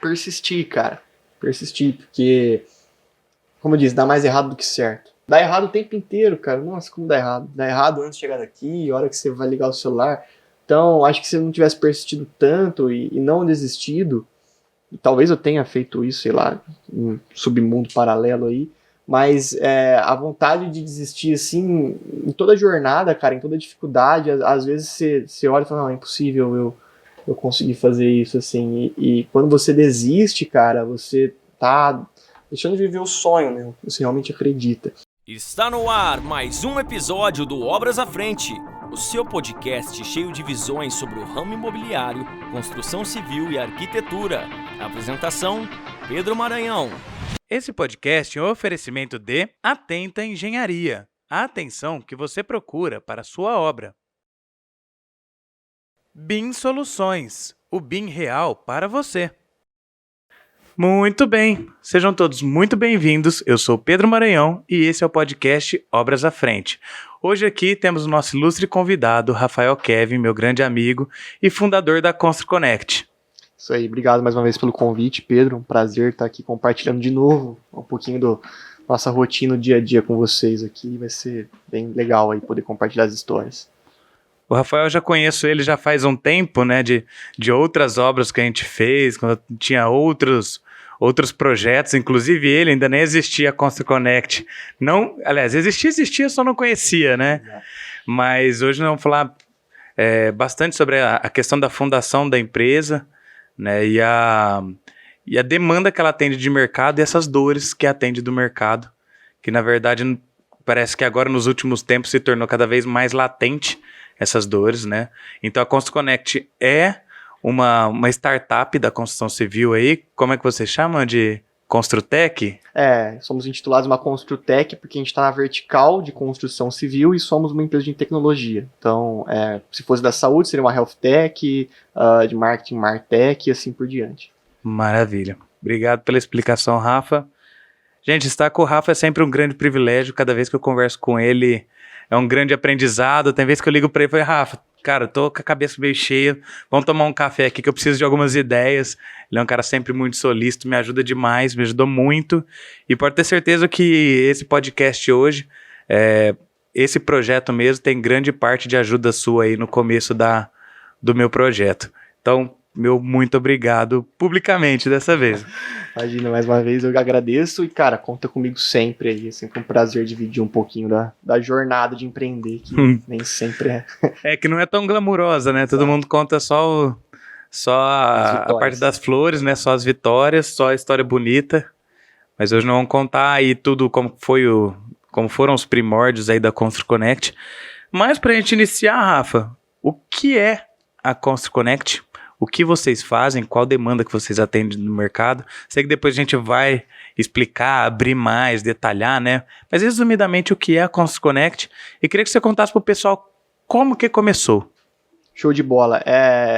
persistir, cara. Persistir, porque, como eu disse, dá mais errado do que certo. Dá errado o tempo inteiro, cara. Nossa, como dá errado. Dá errado antes de chegar daqui, a hora que você vai ligar o celular. Então, acho que se eu não tivesse persistido tanto e não desistido, talvez eu tenha feito isso, sei lá, um submundo paralelo aí, mas a vontade de desistir, assim, em toda jornada, cara, em toda dificuldade, às vezes você olha e fala, não, é impossível eu conseguir fazer isso, assim, e quando você desiste, cara, você tá deixando de viver o sonho, né? Você realmente acredita. Está no ar mais um episódio do Obras à Frente, o seu podcast cheio de visões sobre o ramo imobiliário, construção civil e arquitetura. Apresentação, Pedro Maranhão. Esse podcast é um oferecimento de Atenta Engenharia, a atenção que você procura para a sua obra. BIM Soluções, o BIM real para você. Muito bem, sejam todos muito bem-vindos. Eu sou Pedro Maranhão e esse é o podcast Obras à Frente. Hoje aqui temos o nosso ilustre convidado, Rafael Kevin, meu grande amigo e fundador da ConstruConnect. Isso aí, obrigado mais uma vez pelo convite, Pedro. Um prazer estar aqui compartilhando de novo um pouquinho da nossa rotina, dia a dia com vocês aqui. Vai ser bem legal aí poder compartilhar as histórias. O Rafael, eu já conheço ele já faz um tempo, né, de outras obras que a gente fez, quando tinha outros projetos, inclusive ele ainda nem existia a ConstruConnect. Não, aliás, existia, só não conhecia, né? Exato. Mas hoje nós vamos falar bastante sobre a questão da fundação da empresa, né, e a demanda que ela atende de mercado e essas dores que atende do mercado, que na verdade parece que agora nos últimos tempos se tornou cada vez mais latente essas dores, né? Então a ConstruConnect é uma startup da construção civil aí, como é que você chama? De Construtec? Somos intitulados uma Construtec porque a gente está na vertical de construção civil e somos uma empresa de tecnologia. Então, se fosse da saúde, seria uma Health Tech, de marketing, Martech e assim por diante. Maravilha. Obrigado pela explicação, Rafa. Gente, estar com o Rafa é sempre um grande privilégio. Cada vez que eu converso com ele, é um grande aprendizado. Tem vezes que eu ligo para ele e falo, Rafa, cara, tô com a cabeça meio cheia, vamos tomar um café aqui que eu preciso de algumas ideias. Ele é um cara sempre muito solícito, me ajuda demais, me ajudou muito. E pode ter certeza que esse podcast hoje, esse projeto mesmo, tem grande parte de ajuda sua aí no começo do meu projeto. Então, meu muito obrigado publicamente dessa vez. Imagina, mais uma vez eu agradeço e, cara, conta comigo sempre aí. É sempre um prazer dividir um pouquinho da jornada de empreender, que nem sempre é. É que não é tão glamurosa, né? Exato. Todo mundo conta só a parte das flores, né? Só as vitórias, só a história bonita. Mas hoje nós vamos contar aí tudo como foram os primórdios aí da ConstruConnect. Mas pra gente iniciar, Rafa, o que é a ConstruConnect? O que vocês fazem? Qual demanda que vocês atendem no mercado? Sei que depois a gente vai explicar, abrir mais, detalhar, né? Mas resumidamente o que é a ConstruConnect? E queria que você contasse para o pessoal como que começou. Show de bola.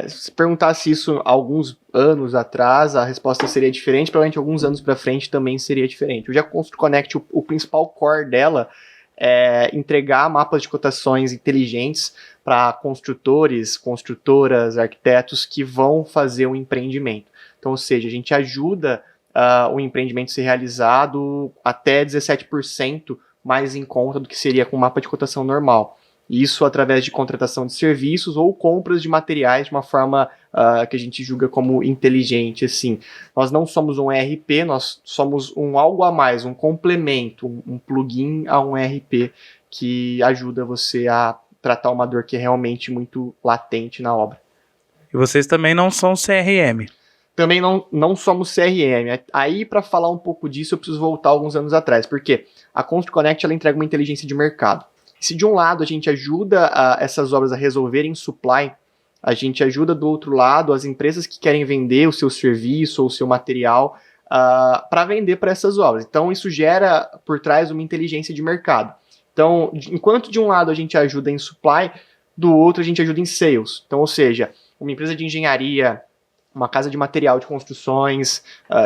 Se perguntasse isso alguns anos atrás, a resposta seria diferente. Provavelmente alguns anos para frente também seria diferente. Hoje a ConstruConnect, o principal core dela é entregar mapas de cotações inteligentes para construtores, construtoras, arquitetos que vão fazer um empreendimento. Então, ou seja, a gente ajuda o empreendimento a ser realizado até 17% mais em conta do que seria com um mapa de cotação normal. Isso através de contratação de serviços ou compras de materiais de uma forma que a gente julga como inteligente. Assim. Nós não somos um ERP, nós somos um algo a mais, um complemento, um plugin a um ERP que ajuda você a tratar uma dor que é realmente muito latente na obra. E vocês também não são CRM? Também não somos CRM. Aí, para falar um pouco disso, eu preciso voltar alguns anos atrás, porque a ConstruConnect ela entrega uma inteligência de mercado. Se de um lado a gente ajuda essas obras a resolverem supply, a gente ajuda do outro lado as empresas que querem vender o seu serviço ou o seu material para vender para essas obras. Então, isso gera por trás uma inteligência de mercado. Então, enquanto de um lado a gente ajuda em supply, do outro a gente ajuda em sales. Então, ou seja, uma empresa de engenharia, uma casa de material de construções,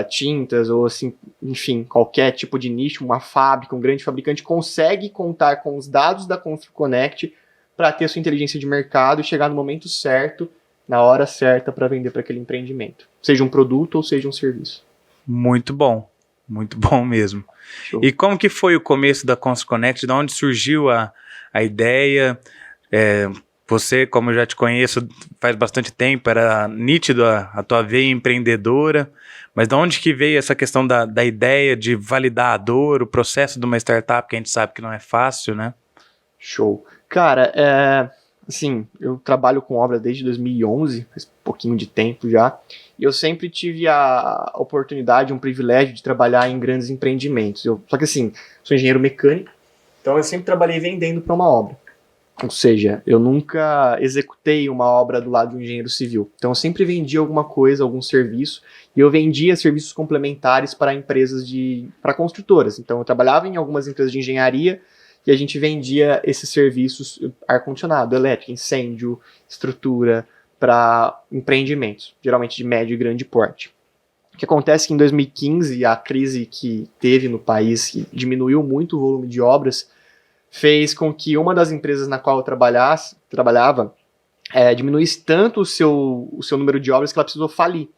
tintas ou assim, enfim, qualquer tipo de nicho, uma fábrica, um grande fabricante consegue contar com os dados da ConstruConnect para ter sua inteligência de mercado e chegar no momento certo na hora certa para vender para aquele empreendimento. Seja um produto ou seja um serviço. Muito bom mesmo. Show. E como que foi o começo da ConstruConnect? De onde surgiu a ideia? Você, como eu já te conheço faz bastante tempo, era nítido a tua veia empreendedora, mas de onde que veio essa questão da ideia de validar a dor, o processo de uma startup, que a gente sabe que não é fácil, né? Show. Cara, assim, eu trabalho com obra desde 2011, faz um pouquinho de tempo já, e eu sempre tive a oportunidade, um privilégio de trabalhar em grandes empreendimentos. Só que assim, sou engenheiro mecânico, então eu sempre trabalhei vendendo para uma obra. Ou seja, eu nunca executei uma obra do lado de um engenheiro civil. Então eu sempre vendia alguma coisa, algum serviço, e eu vendia serviços complementares para empresas para construtoras. Então eu trabalhava em algumas empresas de engenharia e a gente vendia esses serviços, ar-condicionado, elétrico, incêndio, estrutura, para empreendimentos, geralmente de médio e grande porte. O que acontece é que em 2015, a crise que teve no país, que diminuiu muito o volume de obras, fez com que uma das empresas na qual eu trabalhava diminuísse tanto o seu número de obras que ela precisou falir.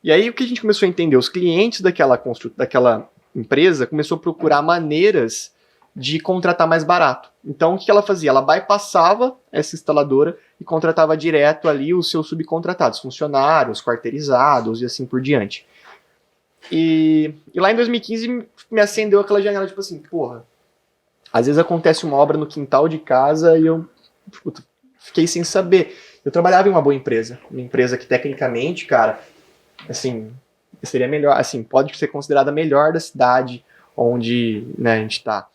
E aí o que a gente começou a entender? Os clientes daquela empresa começou a procurar maneiras de contratar mais barato. Então o que ela fazia? Ela bypassava essa instaladora e contratava direto ali os seus subcontratados, funcionários, quarteirizados e assim por diante. E lá em 2015 me acendeu aquela janela, tipo assim, porra, às vezes acontece uma obra no quintal de casa e eu fiquei sem saber. Eu trabalhava em uma boa empresa. Uma empresa que tecnicamente, cara, assim, seria melhor, assim, pode ser considerada a melhor da cidade onde, né, a gente tá.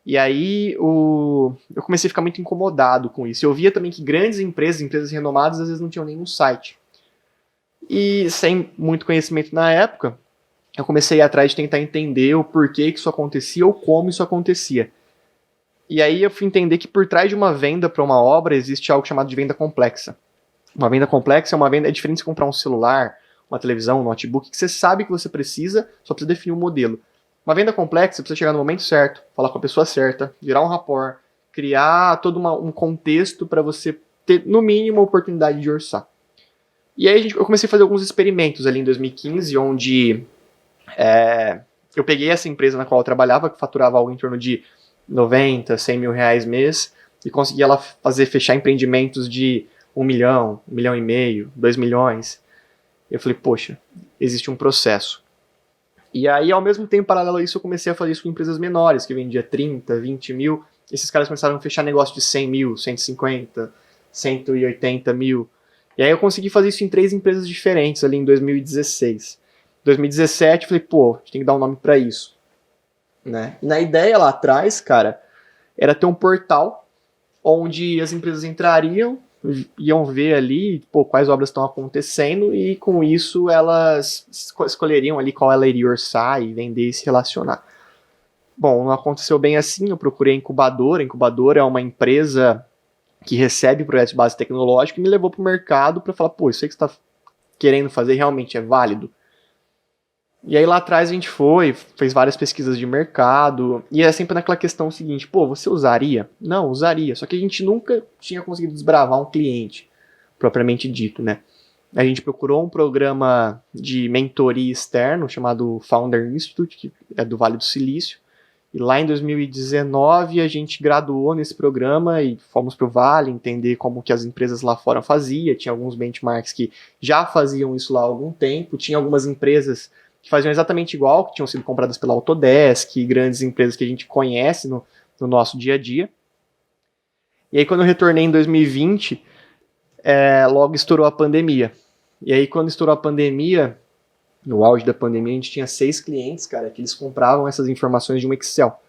E aí eu comecei a ficar muito incomodado com isso. Eu via também que grandes empresas renomadas, às vezes não tinham nenhum site. E sem muito conhecimento na época, eu comecei a ir atrás de tentar entender o porquê que isso acontecia ou como isso acontecia. E aí eu fui entender que por trás de uma venda para uma obra existe algo chamado de venda complexa. Uma venda complexa é diferente de você comprar um celular, uma televisão, um notebook, que você sabe que você precisa, só precisa definir um modelo. Uma venda complexa, você precisa chegar no momento certo, falar com a pessoa certa, gerar um rapport, criar todo um contexto para você ter, no mínimo, a oportunidade de orçar. E aí eu comecei a fazer alguns experimentos ali em 2015, onde eu peguei essa empresa na qual eu trabalhava, que faturava algo em torno de 90, 100 mil reais mês, e consegui ela fechar empreendimentos de 1 milhão, 1 milhão e meio, 2 milhões. Eu falei, poxa, existe um processo. E aí, ao mesmo tempo, paralelo a isso, eu comecei a fazer isso com empresas menores, que vendia 30, 20 mil. Esses caras começaram a fechar negócio de 100 mil, 150, 180 mil. E aí eu consegui fazer isso em 3 empresas diferentes ali em 2016. Em 2017, eu falei, pô, a gente tem que dar um nome pra isso. Né? E na ideia lá atrás, cara, era ter um portal onde as empresas entrariam, iam ver ali, pô, quais obras estão acontecendo e com isso elas escolheriam ali qual ela iria orçar e vender e se relacionar. Bom, não aconteceu bem assim, eu procurei a Incubadora. A Incubadora é uma empresa que recebe projetos de base tecnológica e me levou para o mercado para falar, pô, isso aí que você está querendo fazer realmente é válido? E aí lá atrás a gente fez várias pesquisas de mercado, e é sempre naquela questão seguinte, pô, você usaria? Não, usaria, só que a gente nunca tinha conseguido desbravar um cliente, propriamente dito, né? A gente procurou um programa de mentoria externo, chamado Founder Institute, que é do Vale do Silício, e lá em 2019 a gente graduou nesse programa e fomos para o Vale entender como que as empresas lá fora faziam, tinha alguns benchmarks que já faziam isso lá há algum tempo, tinha algumas empresas que faziam exatamente igual, que tinham sido compradas pela Autodesk, grandes empresas que a gente conhece no nosso dia a dia. E aí quando eu retornei em 2020, logo estourou a pandemia. E aí quando estourou a pandemia, no auge da pandemia, a gente tinha 6 clientes, cara, que eles compravam essas informações de um Excel.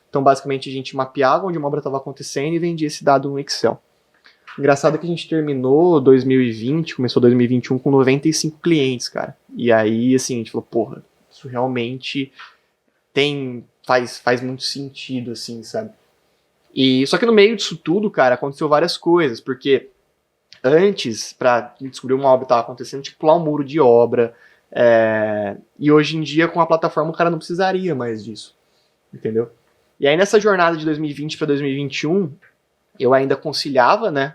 Então basicamente a gente mapeava onde uma obra estava acontecendo e vendia esse dado no Excel. Engraçado que a gente terminou 2020, começou 2021 com 95 clientes, cara. E aí, assim, a gente falou, porra, isso realmente faz muito sentido, assim, sabe? E só que no meio disso tudo, cara, aconteceu várias coisas, porque antes, pra descobrir uma obra que estava acontecendo, tinha que pular um muro de obra, e hoje em dia, com a plataforma, o cara não precisaria mais disso, entendeu? E aí, nessa jornada de 2020 para 2021, eu ainda conciliava, né,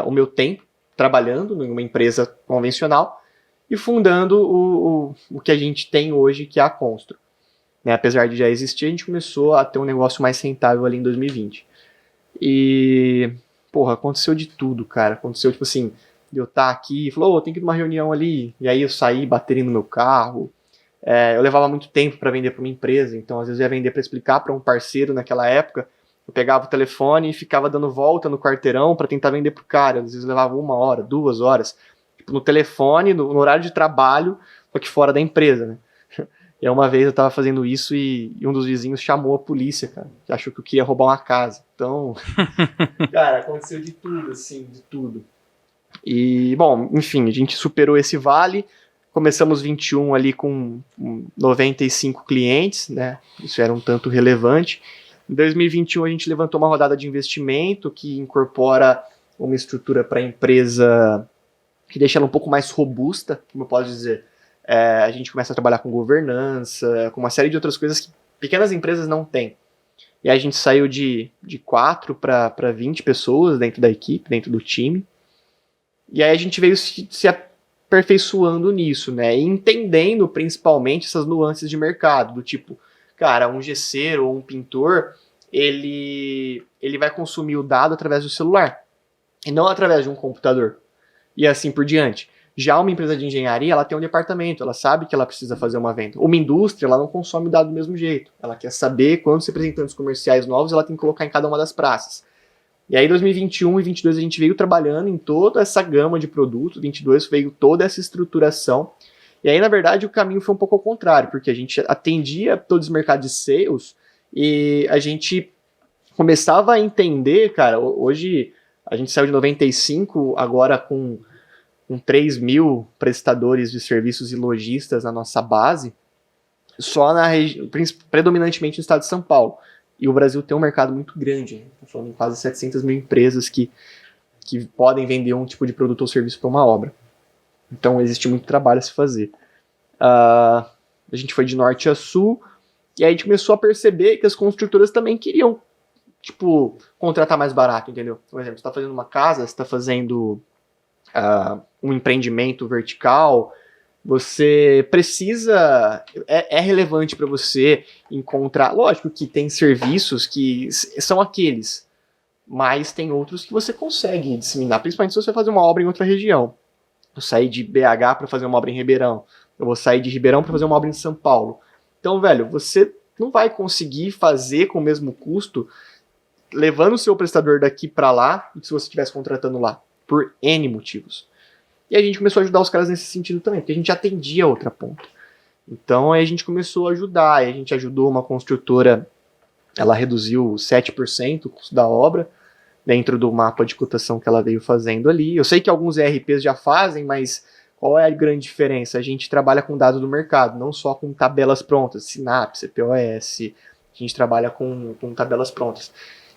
o meu tempo trabalhando em uma empresa convencional e fundando o que a gente tem hoje, que é a Constro. Né? Apesar de já existir, a gente começou a ter um negócio mais rentável ali em 2020. E, porra, aconteceu de tudo, cara. Aconteceu, tipo assim, de eu estar aqui e falou, tem que ir numa reunião ali. E aí eu saí, bateria no meu carro. Eu levava muito tempo para vender para uma empresa, então às vezes eu ia vender para explicar para um parceiro naquela época. Eu pegava o telefone e ficava dando volta no quarteirão para tentar vender pro cara. Às vezes levava 1 hora, 2 horas, tipo, no telefone, no horário de trabalho, só que fora da empresa, né? E uma vez eu tava fazendo isso e um dos vizinhos chamou a polícia, cara, que achou que eu queria roubar uma casa. Então, cara, aconteceu de tudo, assim, de tudo. E, bom, enfim, a gente superou esse vale. Começamos 21 ali com 95 clientes, né? Isso era um tanto relevante. Em 2021 a gente levantou uma rodada de investimento que incorpora uma estrutura para a empresa que deixa ela um pouco mais robusta, como eu posso dizer. A gente começa a trabalhar com governança, com uma série de outras coisas que pequenas empresas não têm. E aí a gente saiu de 4 para 20 pessoas dentro da equipe, dentro do time. E aí a gente veio se aperfeiçoando nisso, né? E entendendo principalmente essas nuances de mercado, do tipo, cara, um gesseiro ou um pintor, ele vai consumir o dado através do celular, e não através de um computador. E assim por diante. Já uma empresa de engenharia, ela tem um departamento, ela sabe que ela precisa fazer uma venda. Uma indústria, ela não consome o dado do mesmo jeito. Ela quer saber quantos representantes comerciais novos ela tem que colocar em cada uma das praças. E aí 2021 e 2022 a gente veio trabalhando em toda essa gama de produtos, 2022 veio toda essa estruturação. E aí, na verdade, o caminho foi um pouco ao contrário, porque a gente atendia todos os mercados de sales e a gente começava a entender, cara, hoje a gente saiu de 95, agora com 3 mil prestadores de serviços e lojistas na nossa base, só na região, predominantemente no estado de São Paulo. E o Brasil tem um mercado muito grande, né? Estou falando em quase 700 mil empresas que podem vender um tipo de produto ou serviço para uma obra. Então existe muito trabalho a se fazer. A gente foi de norte a sul, e aí a gente começou a perceber que as construtoras também queriam, tipo, contratar mais barato, entendeu? Por exemplo, você está fazendo uma casa, você está fazendo um empreendimento vertical, você precisa, é relevante para você encontrar, lógico que tem serviços que são aqueles, mas tem outros que você consegue disseminar, principalmente se você fazer uma obra em outra região. Eu saí de BH para fazer uma obra em Ribeirão, eu vou sair de Ribeirão para fazer uma obra em São Paulo. Então, velho, você não vai conseguir fazer com o mesmo custo levando o seu prestador daqui para lá do que se você estivesse contratando lá, por N motivos. E a gente começou a ajudar os caras nesse sentido também, porque a gente atendia a outra ponta. Então aí a gente começou a ajudar, aí a gente ajudou uma construtora, ela reduziu 7% o custo da obra, dentro do mapa de cotação que ela veio fazendo ali. Eu sei que alguns ERPs já fazem, mas qual é a grande diferença? A gente trabalha com dados do mercado, não só com tabelas prontas, Synapse, POS, a gente trabalha com tabelas prontas.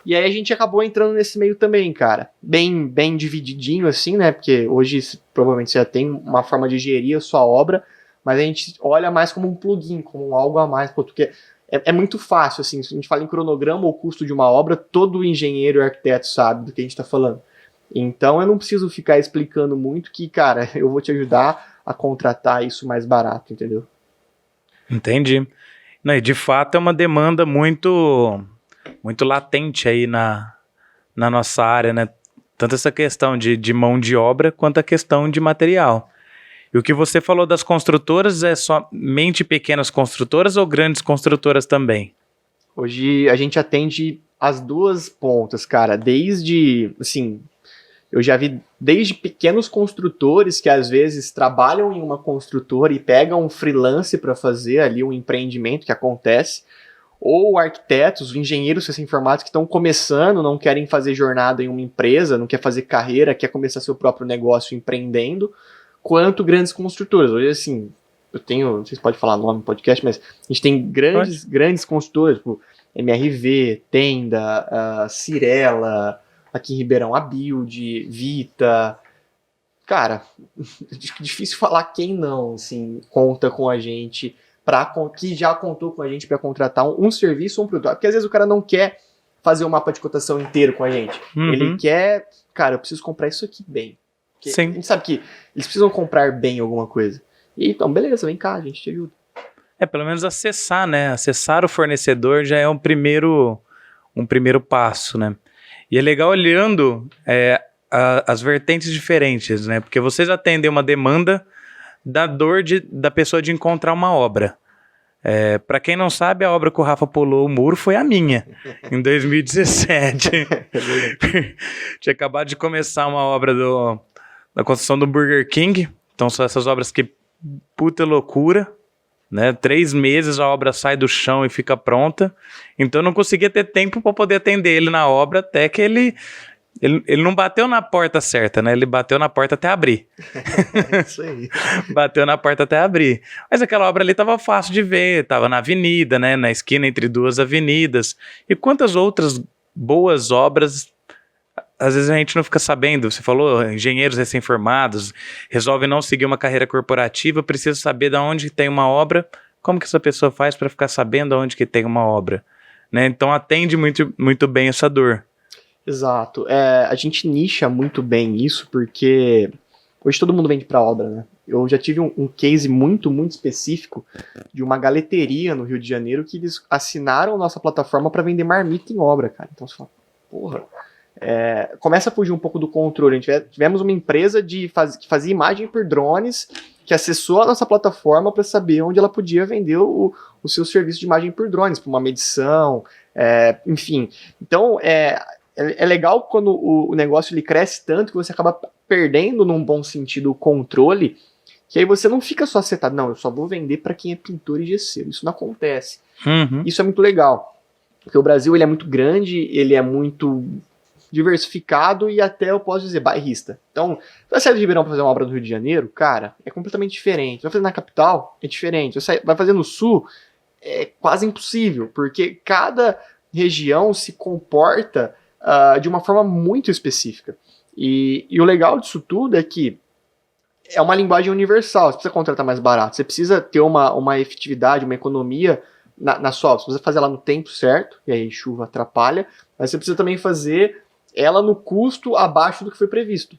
E aí a gente acabou entrando nesse meio também, cara. Bem divididinho assim, né? Porque hoje provavelmente você já tem uma forma de gerir a sua obra, mas a gente olha mais como um plugin, como algo a mais, porque é muito fácil, assim, se a gente fala em cronograma ou custo de uma obra, todo engenheiro e arquiteto sabe do que a gente está falando. Então eu não preciso ficar explicando muito que, cara, eu vou te ajudar a contratar isso mais barato, entendeu? Entendi. Não, e de fato é uma demanda muito latente aí na nossa área, né? Tanto essa questão de mão de obra quanto a questão de material. E o que você falou das construtoras é somente pequenas construtoras ou grandes construtoras também? Hoje a gente atende as duas pontas, cara. Desde, assim, eu já vi desde pequenos construtores que às vezes trabalham em uma construtora e pegam um freelance para fazer ali um empreendimento que acontece, ou arquitetos, engenheiros recém-formados que estão começando, não querem fazer jornada em uma empresa, não quer fazer carreira, quer começar seu próprio negócio empreendendo, quanto grandes construtoras. Hoje, assim, eu tenho, não sei se pode falar nome no podcast, mas a gente tem grandes construtoras, tipo MRV, Tenda, Cirela, aqui em Ribeirão, a Build, Vita. Cara, difícil falar quem não, assim, conta com a gente, que já contou com a gente para contratar um serviço ou um produto. Porque às vezes o cara não quer fazer o mapa de cotação inteiro com a gente. Uhum. Ele quer, cara, eu preciso comprar isso aqui bem. Porque Sim. a gente sabe que eles precisam comprar bem alguma coisa. E então, beleza, vem cá, a gente te ajuda. Pelo menos acessar, né? Acessar o fornecedor já é um primeiro passo, né? E é legal olhando as vertentes diferentes, né? Porque vocês atendem uma demanda da dor da pessoa de encontrar uma obra. Para quem não sabe, a obra que o Rafa pulou o muro foi a minha, em 2017. Tinha acabado de começar uma obra da construção do Burger King. Então são essas obras que, puta loucura, né? 3 meses a obra sai do chão e fica pronta. Então eu não conseguia ter tempo para poder atender ele na obra até que ele não bateu na porta certa, né? Ele bateu na porta até abrir. Isso aí. Bateu na porta até abrir. Mas aquela obra ali tava fácil de ver, tava na avenida, né? Na esquina entre 2 avenidas. E quantas outras boas obras, às vezes a gente não fica sabendo. Você falou, engenheiros recém-formados, resolvem não seguir uma carreira corporativa, precisa saber de onde tem uma obra. Como que essa pessoa faz para ficar sabendo onde que tem uma obra? Né? Então atende muito, muito bem essa dor. Exato. A gente nicha muito bem isso, porque hoje todo mundo vende para obra, né? Eu já tive um case muito, muito específico de uma galeteria no Rio de Janeiro que eles assinaram a nossa plataforma para vender marmita em obra, cara. Então você fala, porra, começa a fugir um pouco do controle. Tivemos uma empresa que fazia imagem por drones, que acessou a nossa plataforma para saber onde ela podia vender o seu serviço de imagem por drones, para uma medição, enfim. Então, é legal quando o negócio ele cresce tanto que você acaba perdendo, num bom sentido, o controle, que aí você não fica só setado, não, eu só vou vender para quem é pintor e gesseiro. Isso não acontece. Uhum. Isso é muito legal, porque o Brasil ele é muito grande, ele é muito diversificado e até, eu posso dizer, bairrista. Então, vai sair do Ribeirão para fazer uma obra no Rio de Janeiro, cara, é completamente diferente. Vai fazer na capital, é diferente. Vai fazer no sul, é quase impossível, porque cada região se comporta de uma forma muito específica. E o legal disso tudo é que é uma linguagem universal. Você precisa contratar mais barato, você precisa ter uma efetividade, uma economia na sua obra. Você precisa fazer ela no tempo certo, e aí chuva atrapalha, mas você precisa também fazer ela no custo abaixo do que foi previsto.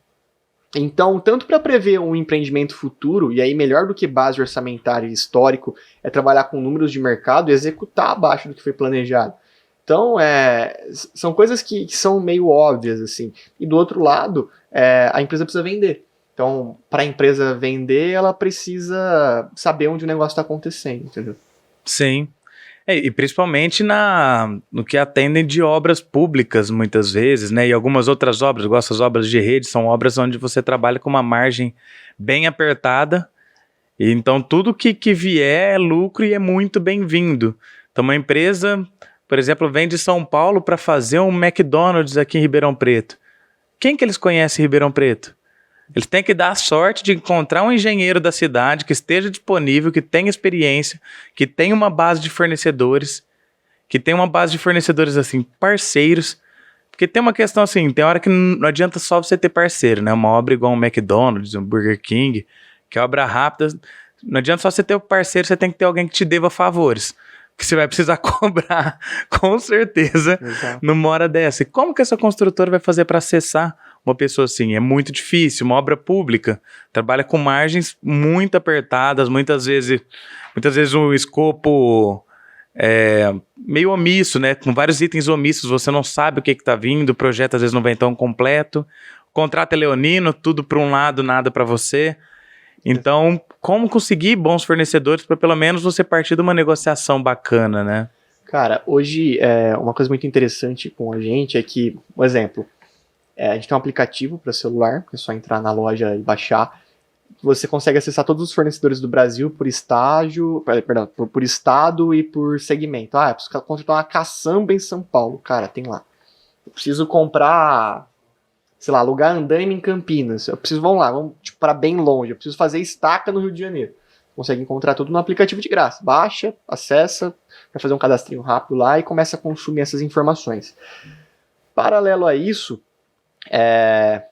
Então, tanto para prever um empreendimento futuro, e aí melhor do que base orçamentária e histórico, é trabalhar com números de mercado e executar abaixo do que foi planejado. Então, são coisas que são meio óbvias, assim. E do outro lado, a empresa precisa vender. Então, para a empresa vender, ela precisa saber onde o negócio está acontecendo, entendeu? Sim. E principalmente no que atendem de obras públicas, muitas vezes, né? E algumas outras obras, igual essas obras de rede, são obras onde você trabalha com uma margem bem apertada. E então, tudo que vier é lucro e é muito bem-vindo. Então, uma empresa, por exemplo, vem de São Paulo para fazer um McDonald's aqui em Ribeirão Preto. Quem que eles conhecem em Ribeirão Preto? Eles têm que dar a sorte de encontrar um engenheiro da cidade que esteja disponível, que tenha experiência, que tenha uma base de fornecedores, assim, parceiros. Porque tem uma questão assim, tem hora que não adianta só você ter parceiro, né? Uma obra igual um McDonald's, um Burger King, que é obra rápida, não adianta só você ter um parceiro, você tem que ter alguém que te deva favores. Que você vai precisar cobrar, com certeza, numa hora dessa. E como que essa construtora vai fazer para acessar uma pessoa assim? É muito difícil. Uma obra pública trabalha com margens muito apertadas, muitas vezes um escopo meio omisso, né? Com vários itens omissos, você não sabe o que está vindo, o projeto às vezes não vem tão completo, o contrato é leonino, tudo para um lado, nada para você. Então, como conseguir bons fornecedores para pelo menos você partir de uma negociação bacana, né? Cara, hoje uma coisa muito interessante com a gente é que, por exemplo, a gente tem um aplicativo para celular, é só entrar na loja e baixar. Você consegue acessar todos os fornecedores do Brasil por por estado e por segmento. Eu preciso contratar uma caçamba em São Paulo. Cara, tem lá. Eu preciso comprar, sei lá, alugar andaime em Campinas. Vamos para bem longe. Eu preciso fazer estaca no Rio de Janeiro. Consegue encontrar tudo no aplicativo de graça. Baixa, acessa, vai fazer um cadastrinho rápido lá e começa a consumir essas informações. Paralelo a isso,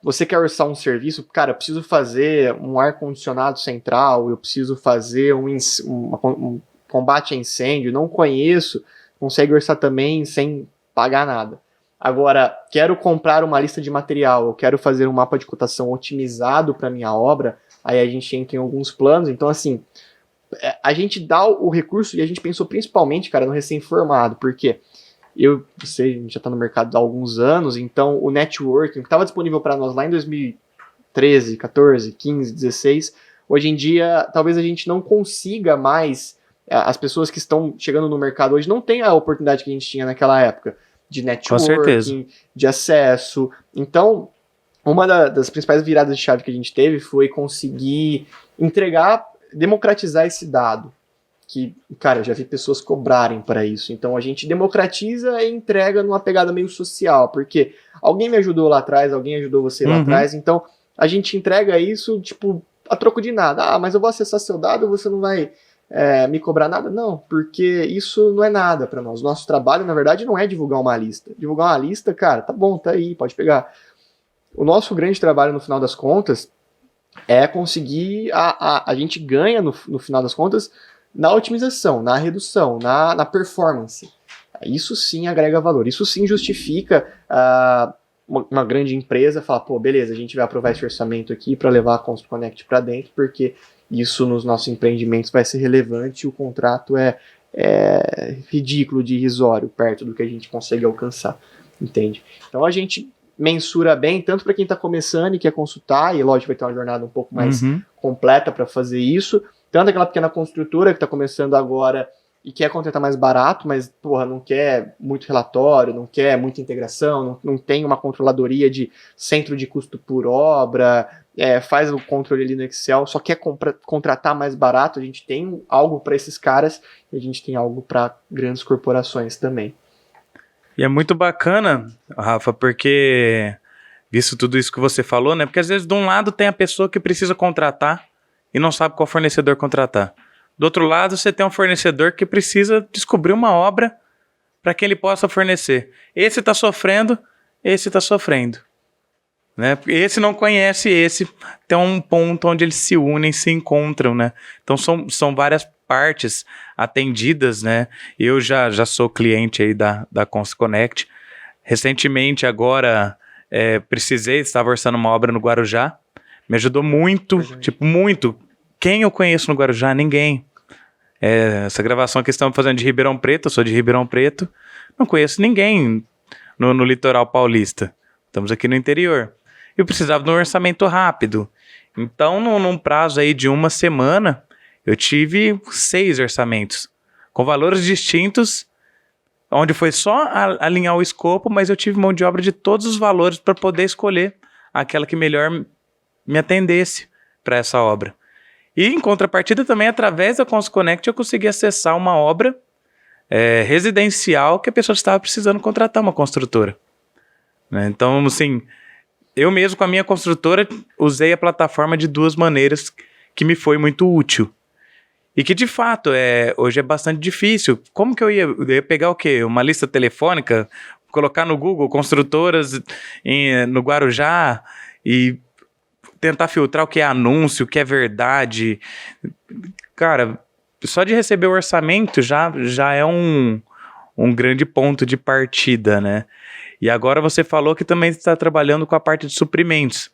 você quer orçar um serviço, cara, eu preciso fazer um ar-condicionado central, eu preciso fazer um combate a incêndio, não conheço, consegue orçar também sem pagar nada. Agora, quero comprar uma lista de material, eu quero fazer um mapa de cotação otimizado para minha obra, aí a gente entra em alguns planos. Então, assim, a gente dá o recurso e a gente pensou principalmente, cara, no recém-formado, porque a gente já está no mercado há alguns anos, então o networking que estava disponível para nós lá em 2013, 14, 15, 16, hoje em dia talvez a gente não consiga mais, as pessoas que estão chegando no mercado hoje não têm a oportunidade que a gente tinha naquela época, de networking, de acesso. Então, uma das principais viradas de chave que a gente teve foi conseguir democratizar esse dado. Que, cara, eu já vi pessoas cobrarem para isso. Então a gente democratiza e entrega numa pegada meio social, porque alguém me ajudou lá atrás, alguém ajudou você lá atrás, então a gente entrega isso, tipo, a troco de nada. Ah, mas eu vou acessar seu dado, você não vai me cobrar nada? Não, porque isso não é nada para nós. Nosso trabalho, na verdade, não é divulgar uma lista. Divulgar uma lista, cara, tá bom, tá aí, pode pegar. O nosso grande trabalho, no final das contas, é conseguir, a gente ganha, no final das contas, na otimização, na redução, na performance. Isso sim agrega valor, isso sim justifica uma grande empresa falar, pô, beleza, a gente vai aprovar esse orçamento aqui para levar a Constru Connect para dentro, porque isso nos nossos empreendimentos vai ser relevante e o contrato é ridículo de irrisório perto do que a gente consegue alcançar, entende? Então a gente mensura bem, tanto para quem está começando e quer consultar, e lógico vai ter uma jornada um pouco mais completa para fazer isso, tanto aquela pequena construtora que está começando agora e quer contratar mais barato, mas, porra, não quer muito relatório, não quer muita integração, não tem uma controladoria de centro de custo por obra, faz o controle ali no Excel, só quer contratar mais barato. A gente tem algo para esses caras e a gente tem algo para grandes corporações também. E é muito bacana, Rafa, porque, visto tudo isso que você falou, né? Porque às vezes de um lado tem a pessoa que precisa contratar e não sabe qual fornecedor contratar. Do outro lado, você tem um fornecedor que precisa descobrir uma obra para que ele possa fornecer. Esse está sofrendo, esse está sofrendo. Né? Esse não conhece esse, tem um ponto onde eles se unem, se encontram. Né? Então são várias partes atendidas. Né? Eu já sou cliente aí da Constru Connect. Recentemente, agora, estava orçando uma obra no Guarujá. Me ajudou muito, muito. Quem eu conheço no Guarujá? Ninguém. Essa gravação que estamos fazendo de Ribeirão Preto, eu sou de Ribeirão Preto, não conheço ninguém no litoral paulista. Estamos aqui no interior. Eu precisava de um orçamento rápido. Então, num prazo aí de uma semana, eu tive 6 orçamentos, com valores distintos, onde foi só alinhar o escopo, mas eu tive mão de obra de todos os valores para poder escolher aquela que melhor me atendesse para essa obra. E em contrapartida também, através da Constru Connect, eu consegui acessar uma obra residencial que a pessoa estava precisando contratar uma construtora. Né? Então, assim, eu mesmo com a minha construtora usei a plataforma de 2 maneiras que me foi muito útil. E que de fato hoje é bastante difícil. Como que eu ia pegar o quê? Uma lista telefônica, colocar no Google construtoras no Guarujá e tentar filtrar o que é anúncio, o que é verdade. Cara, só de receber o orçamento já é um grande ponto de partida, né? E agora você falou que também está trabalhando com a parte de suprimentos,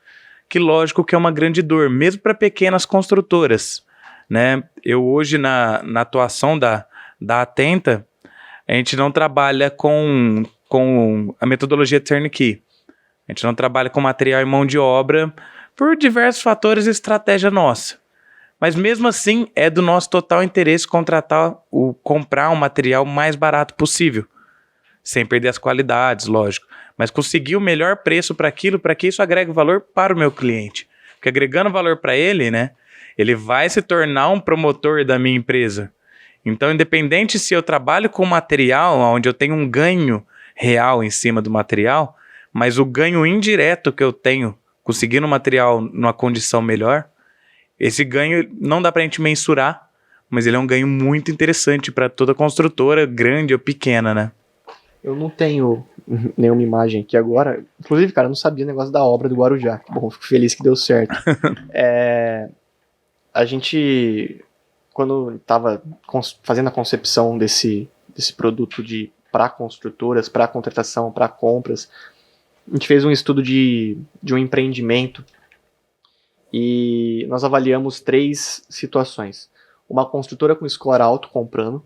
que lógico que é uma grande dor, mesmo para pequenas construtoras, né? Eu hoje, na atuação da Atenta, a gente não trabalha com a metodologia turnkey. A gente não trabalha com material e mão de obra por diversos fatores e estratégia nossa. Mas mesmo assim, é do nosso total interesse comprar um material mais barato possível. Sem perder as qualidades, lógico. Mas conseguir o melhor preço para aquilo, para que isso agregue valor para o meu cliente. Porque agregando valor para ele, né, ele vai se tornar um promotor da minha empresa. Então, independente se eu trabalho com material, onde eu tenho um ganho real em cima do material, mas o ganho indireto que eu tenho conseguindo um material numa condição melhor, esse ganho não dá para a gente mensurar, mas ele é um ganho muito interessante para toda construtora, grande ou pequena, né? Eu não tenho nenhuma imagem aqui agora. Inclusive, cara, eu não sabia o negócio da obra do Guarujá. Bom, fico feliz que deu certo. A gente, quando estava fazendo a concepção desse produto para construtoras, para contratação, para compras. A gente fez um estudo de um empreendimento e nós avaliamos 3 situações. Uma construtora com score alto comprando,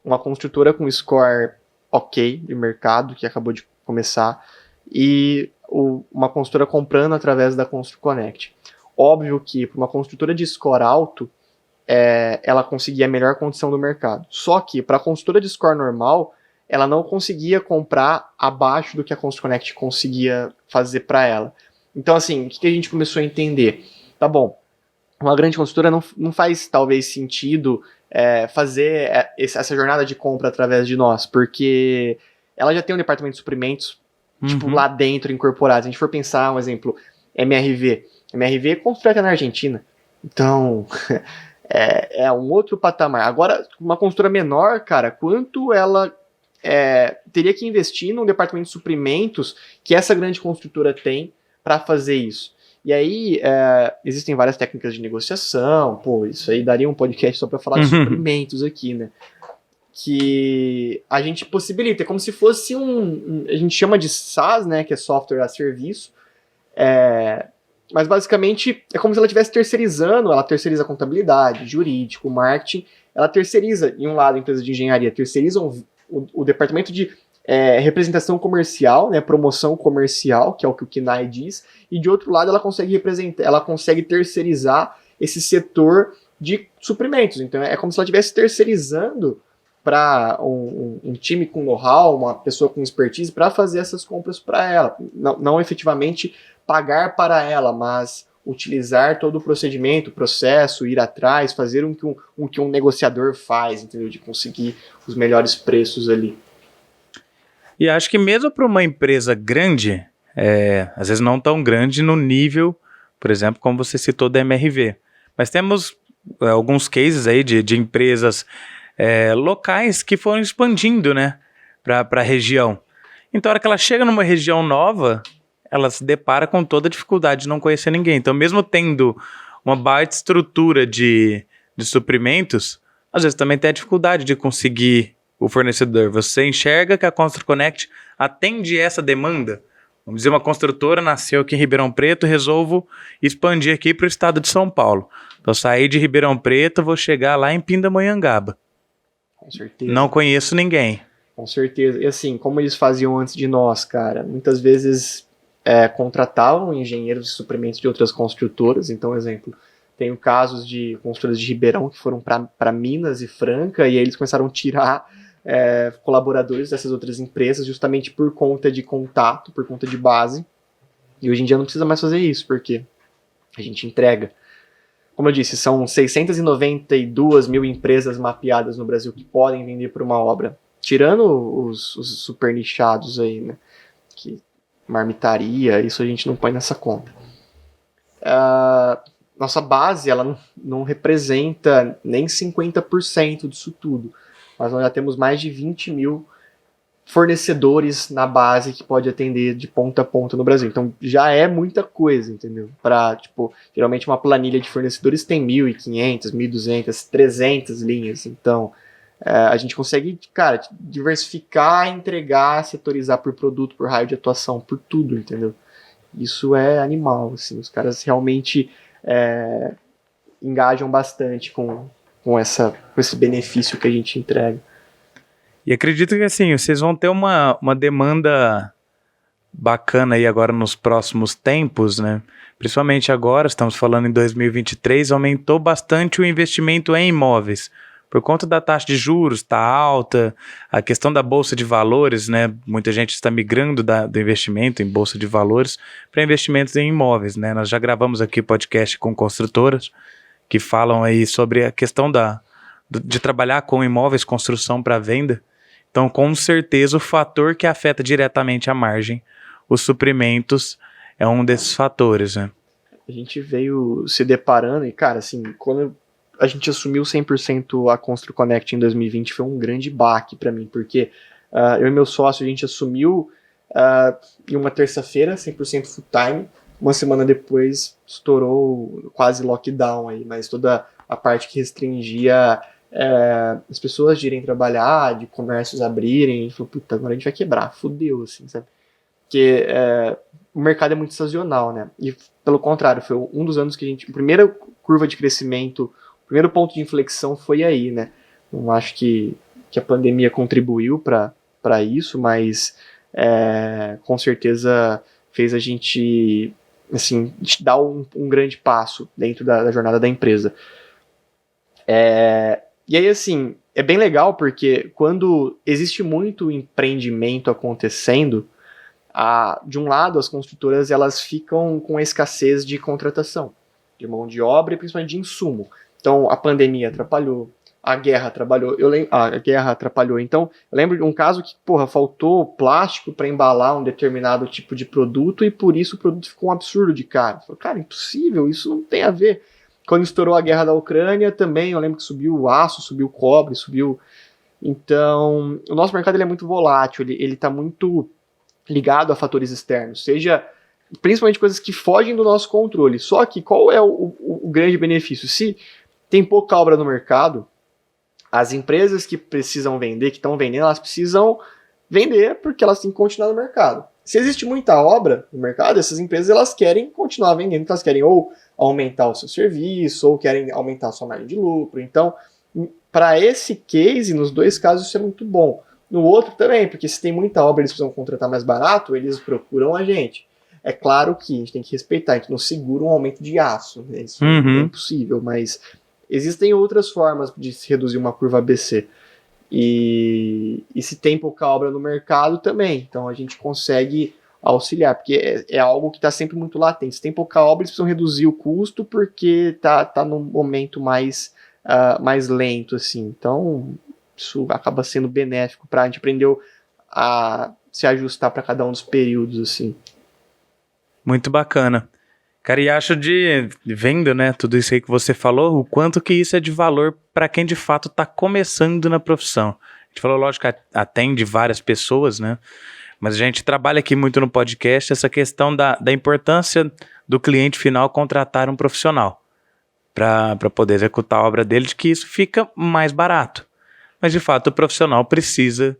uma construtora com score ok de mercado, que acabou de começar, e uma construtora comprando através da ConstruConnect. Óbvio que para uma construtora de score alto, ela conseguia a melhor condição do mercado. Só que para a construtora de score normal, ela não conseguia comprar abaixo do que a ConstruConnect conseguia fazer para ela. Então, assim, o que a gente começou a entender? Tá bom, uma grande construtora não faz talvez sentido fazer essa jornada de compra através de nós, porque ela já tem um departamento de suprimentos tipo, lá dentro incorporado. Se a gente for pensar, um exemplo, MRV constrói até na Argentina. Então, é um outro patamar. Agora, uma construtora menor, cara, quanto ela teria que investir num departamento de suprimentos que essa grande construtora tem para fazer isso? E aí, existem várias técnicas de negociação, pô, isso aí daria um podcast só para falar de suprimentos aqui, né? Que a gente possibilita, é como se fosse a gente chama de SaaS, né, que é software a serviço, mas basicamente é como se ela estivesse terceirizando, ela terceiriza a contabilidade, jurídico, marketing, ela terceiriza, em um lado, a empresa de engenharia terceiriza o departamento de representação comercial, né, promoção comercial, que é o que o KINAI diz, e de outro lado ela consegue terceirizar esse setor de suprimentos. Então é como se ela estivesse terceirizando para um time com know-how, uma pessoa com expertise, para fazer essas compras para ela. Não efetivamente pagar para ela, mas utilizar todo o procedimento, o processo, ir atrás, fazer o que um negociador faz, entendeu? De conseguir os melhores preços ali. E acho que mesmo para uma empresa grande, às vezes não tão grande no nível, por exemplo, como você citou da MRV, mas temos alguns cases aí de empresas locais que foram expandindo, né, para a região. Então, a hora que ela chega numa região nova, ela se depara com toda a dificuldade de não conhecer ninguém. Então, mesmo tendo uma baita estrutura de suprimentos, às vezes também tem a dificuldade de conseguir o fornecedor. Você enxerga que a ConstruConnect atende essa demanda. Vamos dizer, uma construtora nasceu aqui em Ribeirão Preto, resolvo expandir aqui para o estado de São Paulo. Então, saí de Ribeirão Preto, vou chegar lá em Pindamonhangaba. Com certeza. Não conheço ninguém. Com certeza. E assim, como eles faziam antes de nós, cara, muitas vezes contratavam engenheiros de suprimentos de outras construtoras. Então, exemplo, tenho casos de construtoras de Ribeirão que foram para Minas e Franca, e aí eles começaram a tirar colaboradores dessas outras empresas justamente por conta de contato, por conta de base. E hoje em dia não precisa mais fazer isso, porque a gente entrega. Como eu disse, são 692 mil empresas mapeadas no Brasil que podem vender por uma obra. Tirando os super nichados aí, né? Que marmitaria, isso a gente não põe nessa conta. Nossa base, ela não representa nem 50% disso tudo. Mas nós já temos mais de 20 mil fornecedores na base que pode atender de ponta a ponta no Brasil. Então já é muita coisa, entendeu? Geralmente uma planilha de fornecedores tem 1.500, 1.200, 300 linhas. Então a gente consegue, cara, diversificar, entregar, setorizar por produto, por raio de atuação, por tudo, entendeu? Isso é animal, assim. Os caras realmente engajam bastante com esse benefício que a gente entrega. E acredito que assim, vocês vão ter uma demanda bacana aí agora nos próximos tempos, né? Principalmente agora, estamos falando em 2023, aumentou bastante o investimento em imóveis. Por conta da taxa de juros está alta, a questão da bolsa de valores, né? Muita gente está migrando do investimento em bolsa de valores para investimentos em imóveis, né? Nós já gravamos aqui podcast com construtoras que falam aí sobre a questão de trabalhar com imóveis, construção para venda. Então, com certeza, o fator que afeta diretamente a margem, os suprimentos, é um desses fatores, né? A gente veio se deparando e, cara, assim, quando a gente assumiu 100% a ConstruConnect em 2020, foi um grande baque para mim, porque eu e meu sócio, a gente assumiu em uma terça-feira, 100% full time. Uma semana depois, estourou quase lockdown aí, mas toda a parte que restringia as pessoas de irem trabalhar, de comércios abrirem, a gente falou, puta, agora a gente vai quebrar, fudeu, assim, sabe? Porque o mercado é muito sazonal, né? E, pelo contrário, foi um dos anos que a primeira curva de crescimento, o primeiro ponto de inflexão foi aí, né? Não acho que a pandemia contribuiu para isso, mas com certeza fez a gente, assim, dar um grande passo dentro da jornada da empresa. E aí, assim, é bem legal porque quando existe muito empreendimento acontecendo, de um lado, as construtoras elas ficam com a escassez de contratação, de mão de obra e principalmente de insumo. Então, a pandemia atrapalhou, a guerra atrapalhou. Então, eu lembro de um caso que, faltou plástico para embalar um determinado tipo de produto e por isso o produto ficou um absurdo de caro. Eu falei, cara, impossível, isso não tem a ver. Quando estourou a guerra da Ucrânia, também eu lembro que subiu o aço, subiu o cobre, subiu... Então, o nosso mercado ele é muito volátil, ele está muito ligado a fatores externos, seja principalmente coisas que fogem do nosso controle. Só que qual é o grande benefício? Se tem pouca obra no mercado, as empresas que precisam vender, que estão vendendo, elas precisam vender porque elas têm que continuar no mercado. Se existe muita obra no mercado, essas empresas elas querem continuar vendendo, elas querem ou aumentar o seu serviço, ou querem aumentar a sua margem de lucro. Então, para esse case, nos dois casos, isso é muito bom. No outro também, porque se tem muita obra, eles precisam contratar mais barato, eles procuram a gente. É claro que a gente tem que respeitar, a gente não segura um aumento de aço, né? Isso é impossível, mas existem outras formas de se reduzir uma curva ABC. E se tem pouca obra no mercado também, então a gente consegue auxiliar, porque é algo que está sempre muito latente. Se tem pouca obra, eles precisam reduzir o custo porque tá num momento mais lento, assim. Então, isso acaba sendo benéfico a gente aprendeu a se ajustar para cada um dos períodos, assim. Muito bacana. Cara, e acho vendo, né, tudo isso aí que você falou, o quanto que isso é de valor para quem de fato está começando na profissão. A gente falou, lógico, que atende várias pessoas, né, mas a gente trabalha aqui muito no podcast essa questão da importância do cliente final contratar um profissional para poder executar a obra dele, de que isso fica mais barato. Mas, de fato, o profissional precisa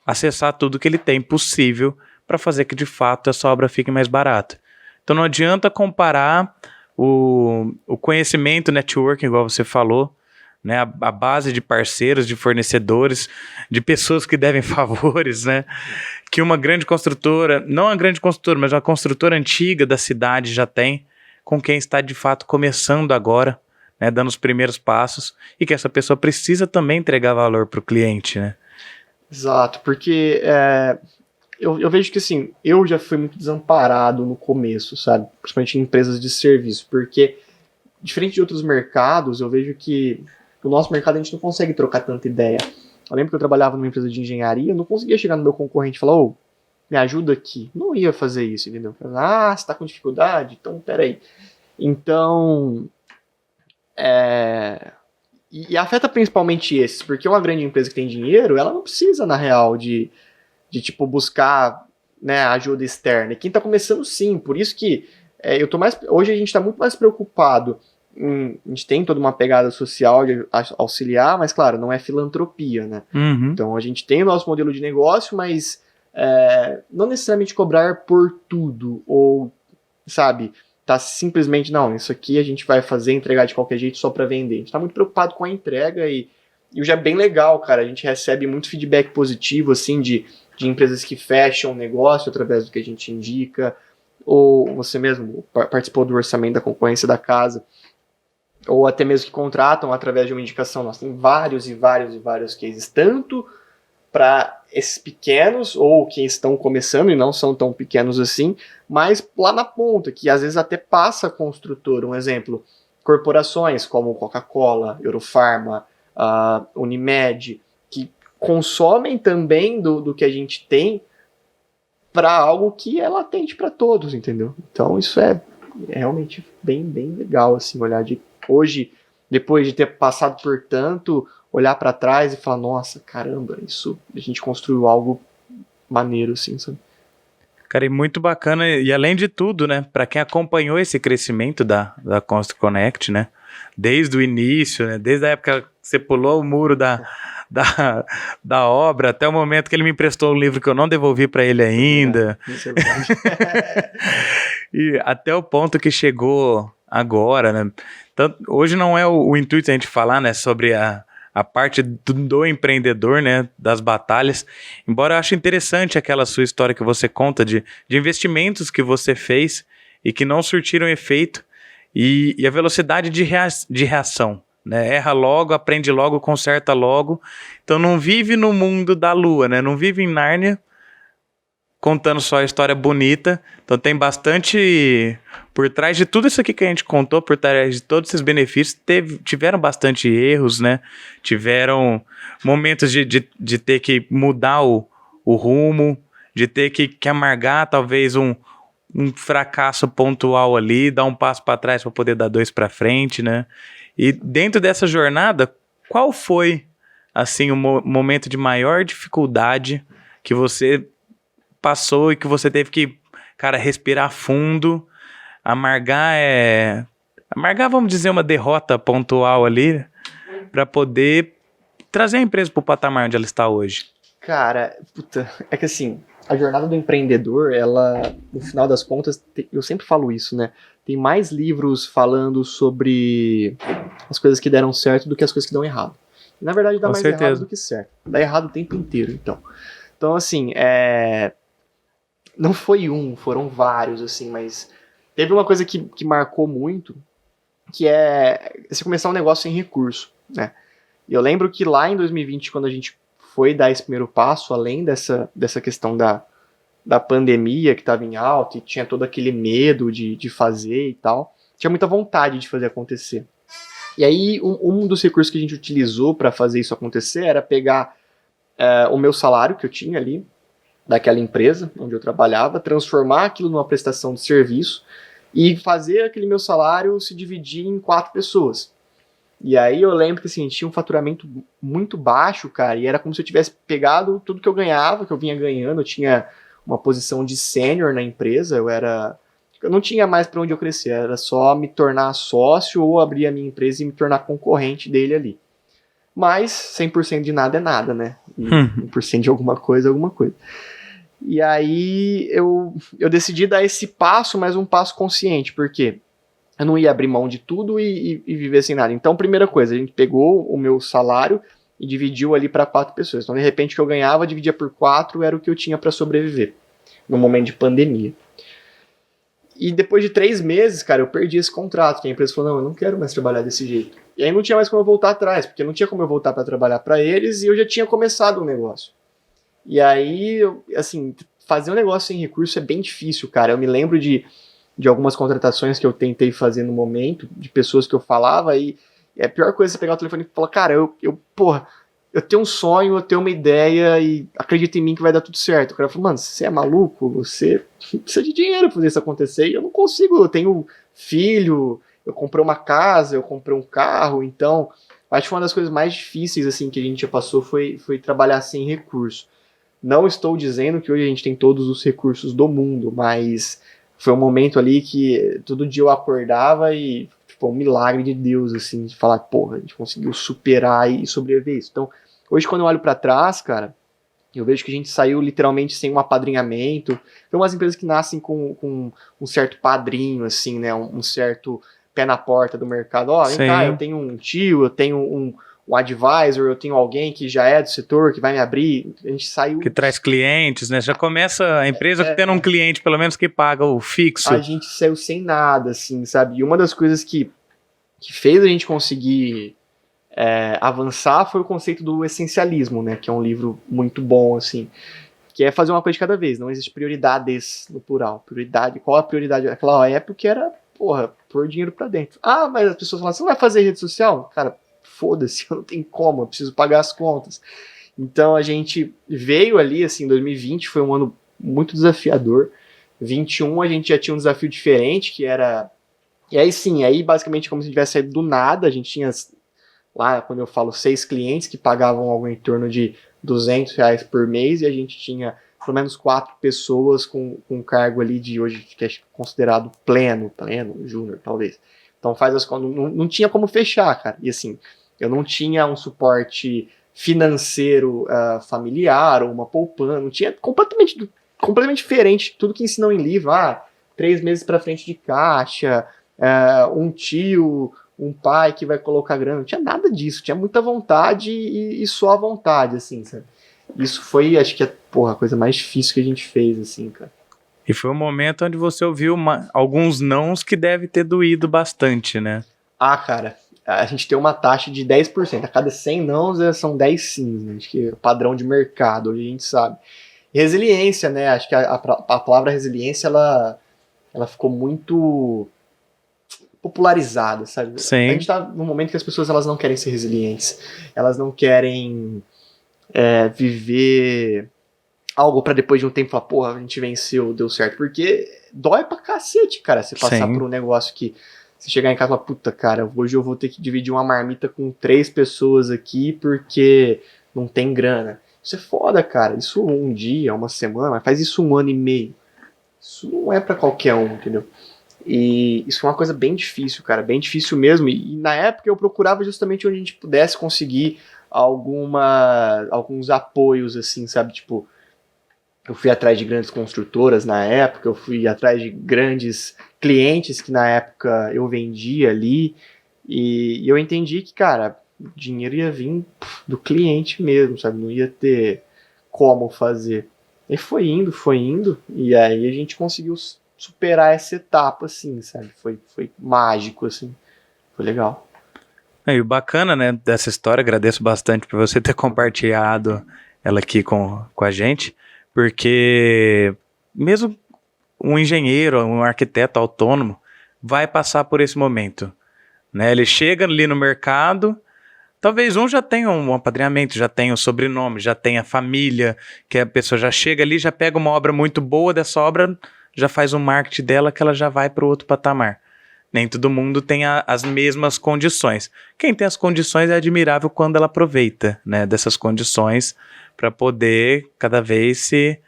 acessar tudo que ele tem possível para fazer que, de fato, essa obra fique mais barata. Então, não adianta comparar o conhecimento networking, igual você falou, né, a base de parceiros, de fornecedores, de pessoas que devem favores, né, que uma grande construtora, não uma grande construtora, mas uma construtora antiga da cidade já tem, com quem está, de fato, começando agora, né, dando os primeiros passos, e que essa pessoa precisa também entregar valor para o cliente, né? Exato, porque eu vejo que, assim, eu já fui muito desamparado no começo, sabe? Principalmente em empresas de serviço, porque, diferente de outros mercados, eu vejo que no nosso mercado a gente não consegue trocar tanta ideia. Eu lembro que eu trabalhava numa empresa de engenharia, eu não conseguia chegar no meu concorrente e falar, me ajuda aqui. Não ia fazer isso, entendeu? Você tá com dificuldade? Então, peraí. Então, e afeta principalmente esses, porque uma grande empresa que tem dinheiro, ela não precisa, na real, de tipo, buscar, né, ajuda externa. E quem tá começando, sim. Por isso que hoje a gente tá muito mais preocupado a gente tem toda uma pegada social de auxiliar, mas, claro, não é filantropia, né? Uhum. Então, a gente tem o nosso modelo de negócio, mas não necessariamente cobrar por tudo, ou, sabe, tá simplesmente, não, isso aqui a gente vai fazer, entregar de qualquer jeito só para vender. A gente tá muito preocupado com a entrega e já é bem legal, cara. A gente recebe muito feedback positivo, assim, de empresas que fecham o negócio através do que a gente indica, ou você mesmo participou do orçamento da concorrência da casa, ou até mesmo que contratam através de uma indicação. Nós temos vários e vários e vários cases, tanto para esses pequenos, ou que estão começando e não são tão pequenos assim, mas lá na ponta, que às vezes até passa a construtora. Um exemplo, corporações como Coca-Cola, Eurofarma, Unimed, que consomem também do que a gente tem para algo que é latente para todos, entendeu? Então isso é realmente bem, bem legal, assim, olhar de hoje, depois de ter passado por tanto, olhar para trás e falar, nossa, caramba, isso a gente construiu algo maneiro, assim, sabe? Cara, e muito bacana, e além de tudo, né, para quem acompanhou esse crescimento da Construconnect, né, desde o início, né? Desde a época que você pulou o muro da obra até o momento que ele me emprestou um livro que eu não devolvi para ele ainda. Isso é verdade. E até o ponto que chegou agora, né? Tanto, hoje não é o intuito a gente falar, né, sobre a parte do empreendedor, né, das batalhas, embora eu ache interessante aquela sua história que você conta de investimentos que você fez e que não surtiram efeito e a velocidade de reação, né, erra logo, aprende logo, conserta logo, então não vive no mundo da lua, né, não vive em Nárnia contando só a história bonita, então tem bastante por trás de tudo isso aqui que a gente contou, por trás de todos esses benefícios, tiveram bastante erros, né? Tiveram momentos de ter que mudar o rumo, de ter que amargar talvez um fracasso pontual ali, dar um passo para trás para poder dar 2 para frente, né? E dentro dessa jornada, qual foi assim o momento de maior dificuldade que você passou e que você teve que, cara, respirar fundo, amargar, vamos dizer, uma derrota pontual ali, para poder trazer a empresa para o patamar onde ela está hoje? Cara, puta, é que assim, a jornada do empreendedor, ela, no final das contas, eu sempre falo isso, né? Tem mais livros falando sobre as coisas que deram certo do que as coisas que dão errado. E, na verdade, dá Com mais certeza. errado do que certo. Dá errado o tempo inteiro, então. Então, assim, não foi foram vários, assim, mas teve uma coisa que marcou muito, que é você começar um negócio sem recurso, né? E eu lembro que lá em 2020, quando a gente foi dar esse primeiro passo, além dessa questão da pandemia que estava em alta e tinha todo aquele medo de fazer e tal, tinha muita vontade de fazer acontecer. E aí, um dos recursos que a gente utilizou para fazer isso acontecer era pegar o meu salário que eu tinha ali, daquela empresa onde eu trabalhava, transformar aquilo numa prestação de serviço e fazer aquele meu salário se dividir em 4 pessoas. E aí eu lembro que assim, tinha um faturamento muito baixo, cara, e era como se eu tivesse pegado tudo que eu ganhava, que eu vinha ganhando, eu tinha uma posição de sênior na empresa, eu não tinha mais para onde eu crescer, era só me tornar sócio ou abrir a minha empresa e me tornar concorrente dele ali. Mas 100% de nada é nada, né? E 1% de alguma coisa é alguma coisa. E aí eu decidi dar esse passo, mas um passo consciente, porque eu não ia abrir mão de tudo e viver sem nada. Então, primeira coisa, a gente pegou o meu salário e dividiu ali para 4 pessoas. Então, de repente, o que eu ganhava, dividia por 4, era o que eu tinha para sobreviver no momento de pandemia. E depois de 3 meses, cara, eu perdi esse contrato, que a empresa falou, não, eu não quero mais trabalhar desse jeito. E aí não tinha mais como eu voltar atrás, porque não tinha como eu voltar para trabalhar para eles e eu já tinha começado um negócio. E aí, assim, fazer um negócio sem recurso é bem difícil, cara. Eu me lembro de algumas contratações que eu tentei fazer no momento, de pessoas que eu falava, e a pior coisa é você pegar o telefone e falar, cara, eu tenho um sonho, eu tenho uma ideia, e acredita em mim que vai dar tudo certo. O cara falou, mano, você é maluco? Você precisa de dinheiro pra fazer isso acontecer, e eu não consigo, eu tenho filho, eu comprei uma casa, eu comprei um carro, então, acho que uma das coisas mais difíceis, assim, que a gente já passou foi trabalhar sem recurso. Não estou dizendo que hoje a gente tem todos os recursos do mundo, mas foi um momento ali que todo dia eu acordava e, tipo, um milagre de Deus, assim, de falar, porra, a gente conseguiu superar e sobreviver isso. Então, hoje quando eu olho pra trás, cara, eu vejo que a gente saiu literalmente sem um apadrinhamento. Tem umas empresas que nascem com um certo padrinho, assim, né, um certo pé na porta do mercado. Ó, vem cá, eu tenho um tio, eu tenho um advisor, eu tenho alguém que já é do setor, que vai me abrir, a gente saiu... Que traz clientes, né? Já começa a empresa tendo um cliente, pelo menos, que paga o fixo. A gente saiu sem nada, assim, sabe? E uma das coisas que fez a gente conseguir avançar foi o conceito do essencialismo, né? Que é um livro muito bom, assim, que é fazer uma coisa de cada vez, não existe prioridades no plural. Prioridade, qual a prioridade? Aquela época que era, porra, pôr dinheiro pra dentro. Ah, mas as pessoas falam, você não vai fazer rede social? Cara, foda-se, eu não tenho como, eu preciso pagar as contas. Então a gente veio ali, assim, 2020 foi um ano muito desafiador. 21 a gente já tinha um desafio diferente, que era... E aí sim, aí basicamente como se tivesse saído do nada, a gente tinha lá, quando eu falo 6 clientes que pagavam algo em torno de R$200 por mês, e a gente tinha pelo menos 4 pessoas com cargo ali de hoje, que é considerado pleno, júnior talvez. Então faz as contas, não tinha como fechar, cara. E assim, eu não tinha um suporte financeiro familiar ou uma poupança, não tinha completamente diferente de tudo que ensinam em livro. 3 meses para frente de caixa, um tio, um pai que vai colocar grana, não tinha nada disso, tinha muita vontade e só a vontade, assim, sabe? Isso foi, acho que, a coisa mais difícil que a gente fez, assim, cara. E foi um momento onde você ouviu alguns nãos que deve ter doído bastante, né? Cara, a gente tem uma taxa de 10%. A cada 100 nãos são 10 sims, né? Acho que é padrão de mercado, hoje a gente sabe. E resiliência, né? Acho que a palavra resiliência, ela ficou muito popularizada, sabe? Sim. A gente tá num momento que as pessoas elas não querem ser resilientes. Elas não querem viver algo pra depois de um tempo falar, porra, a gente venceu, deu certo. Porque dói pra cacete, cara, você passar por um negócio que você chegar em casa e falar, puta, cara, hoje eu vou ter que dividir uma marmita com 3 pessoas aqui porque não tem grana. Isso é foda, cara. Isso um dia, uma semana, mas faz isso 1 ano e meio. Isso não é pra qualquer um, entendeu? E isso foi uma coisa bem difícil, cara, bem difícil mesmo. E na época eu procurava justamente onde a gente pudesse conseguir alguns apoios, assim, sabe? Tipo, eu fui atrás de grandes construtoras na época, eu fui atrás de grandes clientes que na época eu vendia ali. E eu entendi que, cara, o dinheiro ia vir do cliente mesmo, sabe? Não ia ter como fazer. E foi indo, e aí a gente conseguiu superar essa etapa, assim, sabe? Foi mágico, assim. Foi legal. E o bacana, né, dessa história, agradeço bastante por você ter compartilhado ela aqui com a gente, porque mesmo um engenheiro, um arquiteto autônomo vai passar por esse momento, né? Ele chega ali no mercado, talvez um já tenha um apadrinhamento, já tenha o sobrenome, já tenha família, que a pessoa já chega ali, já pega uma obra muito boa dessa obra, já faz um marketing dela que ela já vai para o outro patamar. Nem todo mundo tem as mesmas condições. Quem tem as condições é admirável quando ela aproveita, né, dessas condições para poder cada vez se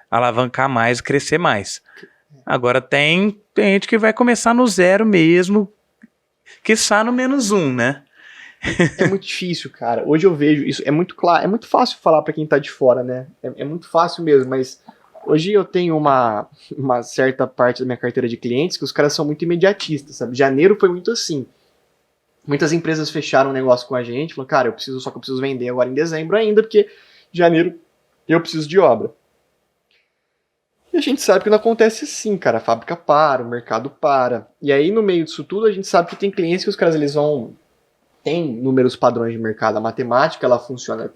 alavancar mais, crescer mais. Agora tem gente que vai começar no zero mesmo, quiçá no -1, né? É muito difícil, cara. Hoje eu vejo isso, é muito claro, é muito fácil falar para quem tá de fora, né? É muito fácil mesmo, mas hoje eu tenho uma certa parte da minha carteira de clientes que os caras são muito imediatistas, sabe? Janeiro foi muito assim. Muitas empresas fecharam um negócio com a gente, falaram, cara, só que eu preciso vender agora em dezembro ainda, porque em janeiro eu preciso de obra. E a gente sabe que não acontece assim, cara. A fábrica para, o mercado para. E aí, no meio disso tudo, a gente sabe que tem clientes que os caras, eles vão... Tem números padrões de mercado. A matemática, ela funciona.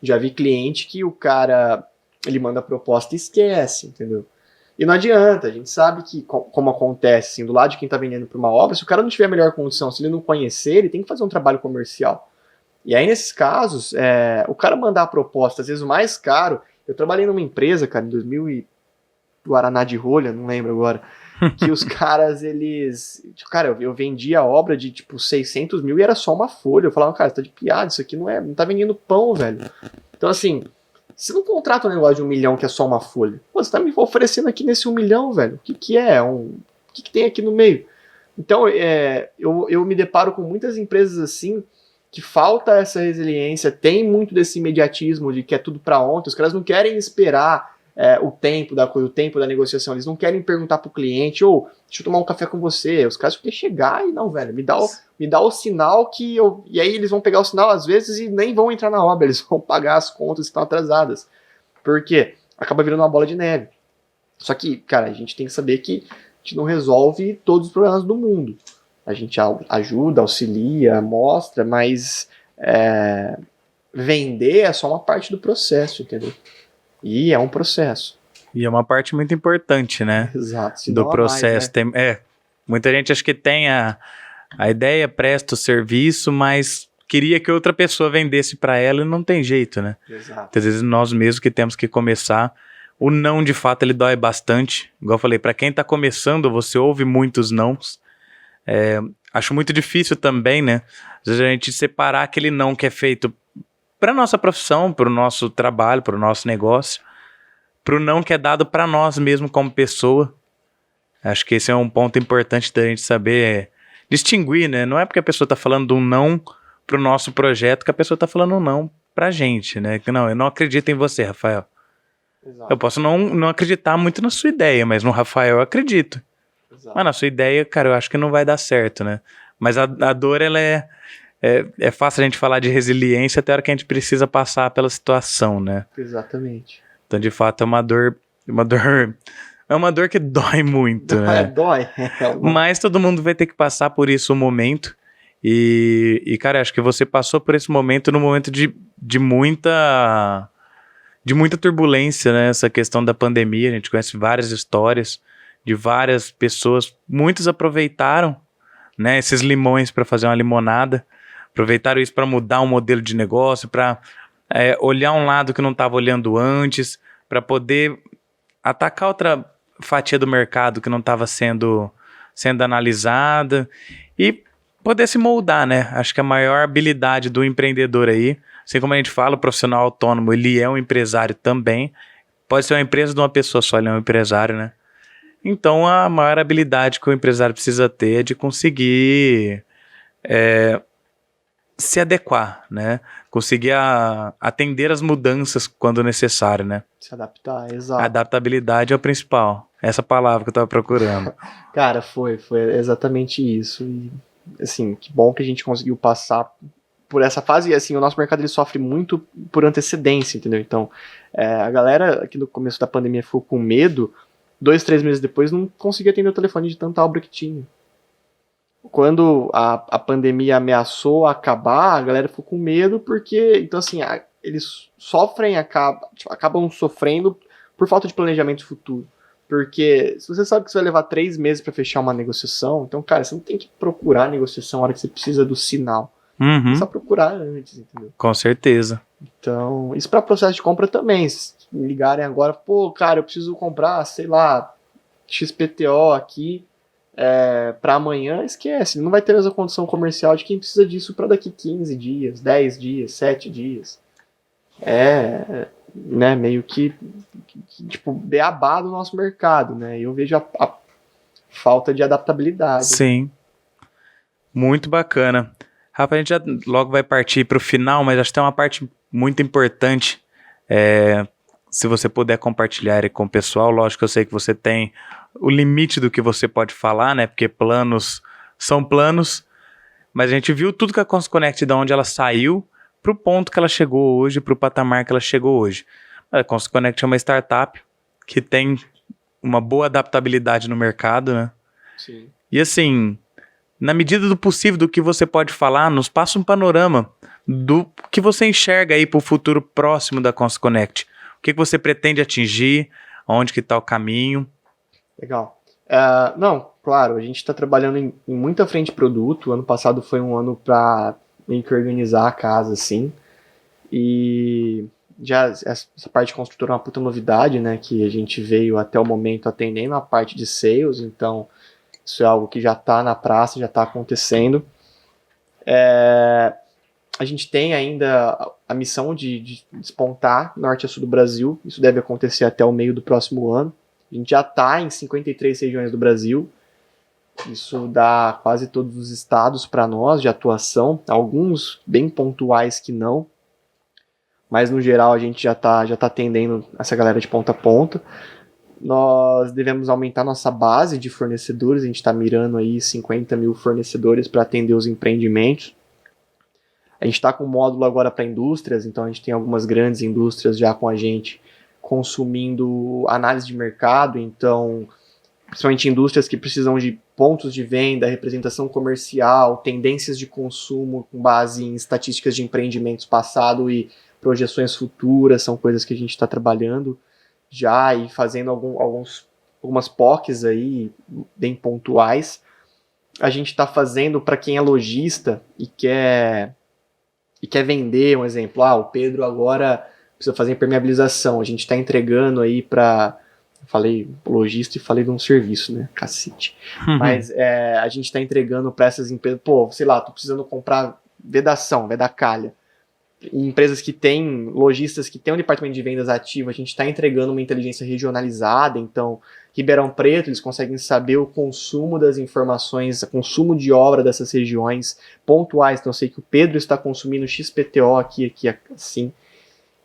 Já vi cliente que o cara, ele manda a proposta e esquece, entendeu? E não adianta. A gente sabe que, como acontece, assim, do lado de quem tá vendendo para uma obra, se o cara não tiver a melhor condição, se ele não conhecer, ele tem que fazer um trabalho comercial. E aí, nesses casos, o cara mandar a proposta, às vezes o mais caro... Eu trabalhei numa empresa, cara, em 2000 e Guaraná de rolha, não lembro agora, que os caras, eles... Cara, eu vendia a obra de, 600 mil e era só uma folha. Eu falava, cara, você tá de piada, isso aqui não tá vendendo pão, velho. Então, assim, você não contrata um negócio de 1 milhão que é só uma folha. Pô, você tá me oferecendo aqui nesse 1 milhão, velho. O que é? O que tem aqui no meio? Então, eu me deparo com muitas empresas assim, que falta essa resiliência, tem muito desse imediatismo de que é tudo para ontem, os caras não querem esperar o tempo da coisa, o tempo da negociação, eles não querem perguntar pro cliente, deixa eu tomar um café com você, os caras querem chegar e não, velho, me dá o sinal que eu... E aí eles vão pegar o sinal às vezes e nem vão entrar na obra, eles vão pagar as contas que estão atrasadas. Por quê? Acaba virando uma bola de neve. Só que, cara, a gente tem que saber que a gente não resolve todos os problemas do mundo. A gente ajuda, auxilia, mostra, mas vender é só uma parte do processo, entendeu? E é um processo. E é uma parte muito importante, né? Exato. Do processo. Mais, né? Muita gente acha que tem a ideia, presta o serviço, mas queria que outra pessoa vendesse para ela e não tem jeito, né? Exato. Às vezes nós mesmos que temos que começar. O não, de fato, ele dói bastante. Igual eu falei, para quem tá começando, você ouve muitos nãos. Acho muito difícil também, né? Às vezes a gente separar aquele não que é feito para nossa profissão, para o nosso trabalho, para o nosso negócio, para o não que é dado para nós mesmo como pessoa. Acho que esse é um ponto importante da gente saber distinguir, né? Não é porque a pessoa está falando um não pro nosso projeto que a pessoa está falando um não pra gente, né? Que não, eu não acredito em você, Rafael. Exato. Eu posso não acreditar muito na sua ideia, mas no Rafael eu acredito. Exato. Mas na sua ideia, cara, eu acho que não vai dar certo, né? Mas a dor, ela é fácil a gente falar de resiliência até a hora que a gente precisa passar pela situação, né? Exatamente. Então, de fato, é uma dor que dói muito, né? Dói. Mas todo mundo vai ter que passar por isso um momento. E cara, acho que você passou por esse momento num momento de muita turbulência, né? Essa questão da pandemia, a gente conhece várias histórias de várias pessoas, muitos aproveitaram, né, esses limões para fazer uma limonada, aproveitaram isso para mudar um modelo de negócio, para olhar um lado que não estava olhando antes, para poder atacar outra fatia do mercado que não estava sendo analisada e poder se moldar, né? Acho que a maior habilidade do empreendedor aí, assim como a gente fala, o profissional autônomo, ele é um empresário também, pode ser uma empresa de uma pessoa só, ele é um empresário, né? Então, a maior habilidade que o empresário precisa ter é de conseguir se adequar, né? Conseguir atender as mudanças quando necessário, né? Se adaptar, exato. A adaptabilidade é o principal. Essa palavra que eu estava procurando. Cara, foi exatamente isso. E, assim, que bom que a gente conseguiu passar por essa fase. E, assim, o nosso mercado ele sofre muito por antecedência, entendeu? Então, a galera aqui no começo da pandemia ficou com medo. 2, 3 meses depois não conseguia atender o telefone de tanta obra que tinha. Quando a pandemia ameaçou acabar, a galera ficou com medo porque, então assim, eles sofrem, acabam sofrendo por falta de planejamento futuro. Porque se você sabe que você vai levar 3 meses para fechar uma negociação, então, cara, você não tem que procurar a negociação na hora que você precisa do sinal. É só procurar antes, entendeu? Com certeza. Então, isso para processo de compra também. Se me ligarem agora, pô, cara, eu preciso comprar, sei lá, XPTO aqui para amanhã, esquece. Não vai ter essa condição comercial de quem precisa disso para daqui 15 dias, 10 dias, 7 dias. Né, meio que tipo, beabá do nosso mercado, né? E eu vejo a falta de adaptabilidade. Sim. Muito bacana. Rafa, a gente já logo vai partir para o final, mas acho que tem uma parte muito importante. Se você puder compartilhar com o pessoal, lógico que eu sei que você tem o limite do que você pode falar, né? Porque planos são planos, mas a gente viu tudo que a ConstruConnect, de onde ela saiu, para o ponto que ela chegou hoje, para o patamar que ela chegou hoje. A ConstruConnect é uma startup que tem uma boa adaptabilidade no mercado, né? Sim. E assim, na medida do possível do que você pode falar, nos passa um panorama do que você enxerga aí para o futuro próximo da ConstruConnect. O que você pretende atingir? Onde que está o caminho? Legal. Não, claro, a gente está trabalhando em muita frente de produto. O ano passado foi um ano para meio que organizar a casa, assim. E já essa parte de construtora é uma puta novidade, né? Que a gente veio até o momento atendendo a parte de sales. Então, isso é algo que já está na praça, já está acontecendo. A gente tem ainda a missão de despontar norte a sul do Brasil. Isso deve acontecer até o meio do próximo ano. A gente já está em 53 regiões do Brasil. Isso dá quase todos os estados para nós de atuação. Alguns bem pontuais que não. Mas no geral a gente já tá atendendo essa galera de ponta a ponta. Nós devemos aumentar nossa base de fornecedores. A gente está mirando aí 50 mil fornecedores para atender os empreendimentos. A gente está com um módulo agora para indústrias. Então a gente tem algumas grandes indústrias já com a gente consumindo análise de mercado, então principalmente indústrias que precisam de pontos de venda, representação comercial, tendências de consumo com base em estatísticas de empreendimentos passado e projeções futuras, são coisas que a gente está trabalhando já e fazendo algumas POCs aí bem pontuais. A gente está fazendo para quem é lojista e quer vender, um exemplo, o Pedro agora precisa fazer impermeabilização, a gente está entregando aí para, falei lojista e falei de um serviço, né, cacete, mas a gente está entregando para essas empresas, sei lá, tô precisando comprar vedação, vedacalha, em empresas que têm, lojistas que têm um departamento de vendas ativo, a gente está entregando uma inteligência regionalizada, então Ribeirão Preto, eles conseguem saber o consumo das informações, o consumo de obra dessas regiões pontuais, então eu sei que o Pedro está consumindo XPTO aqui assim,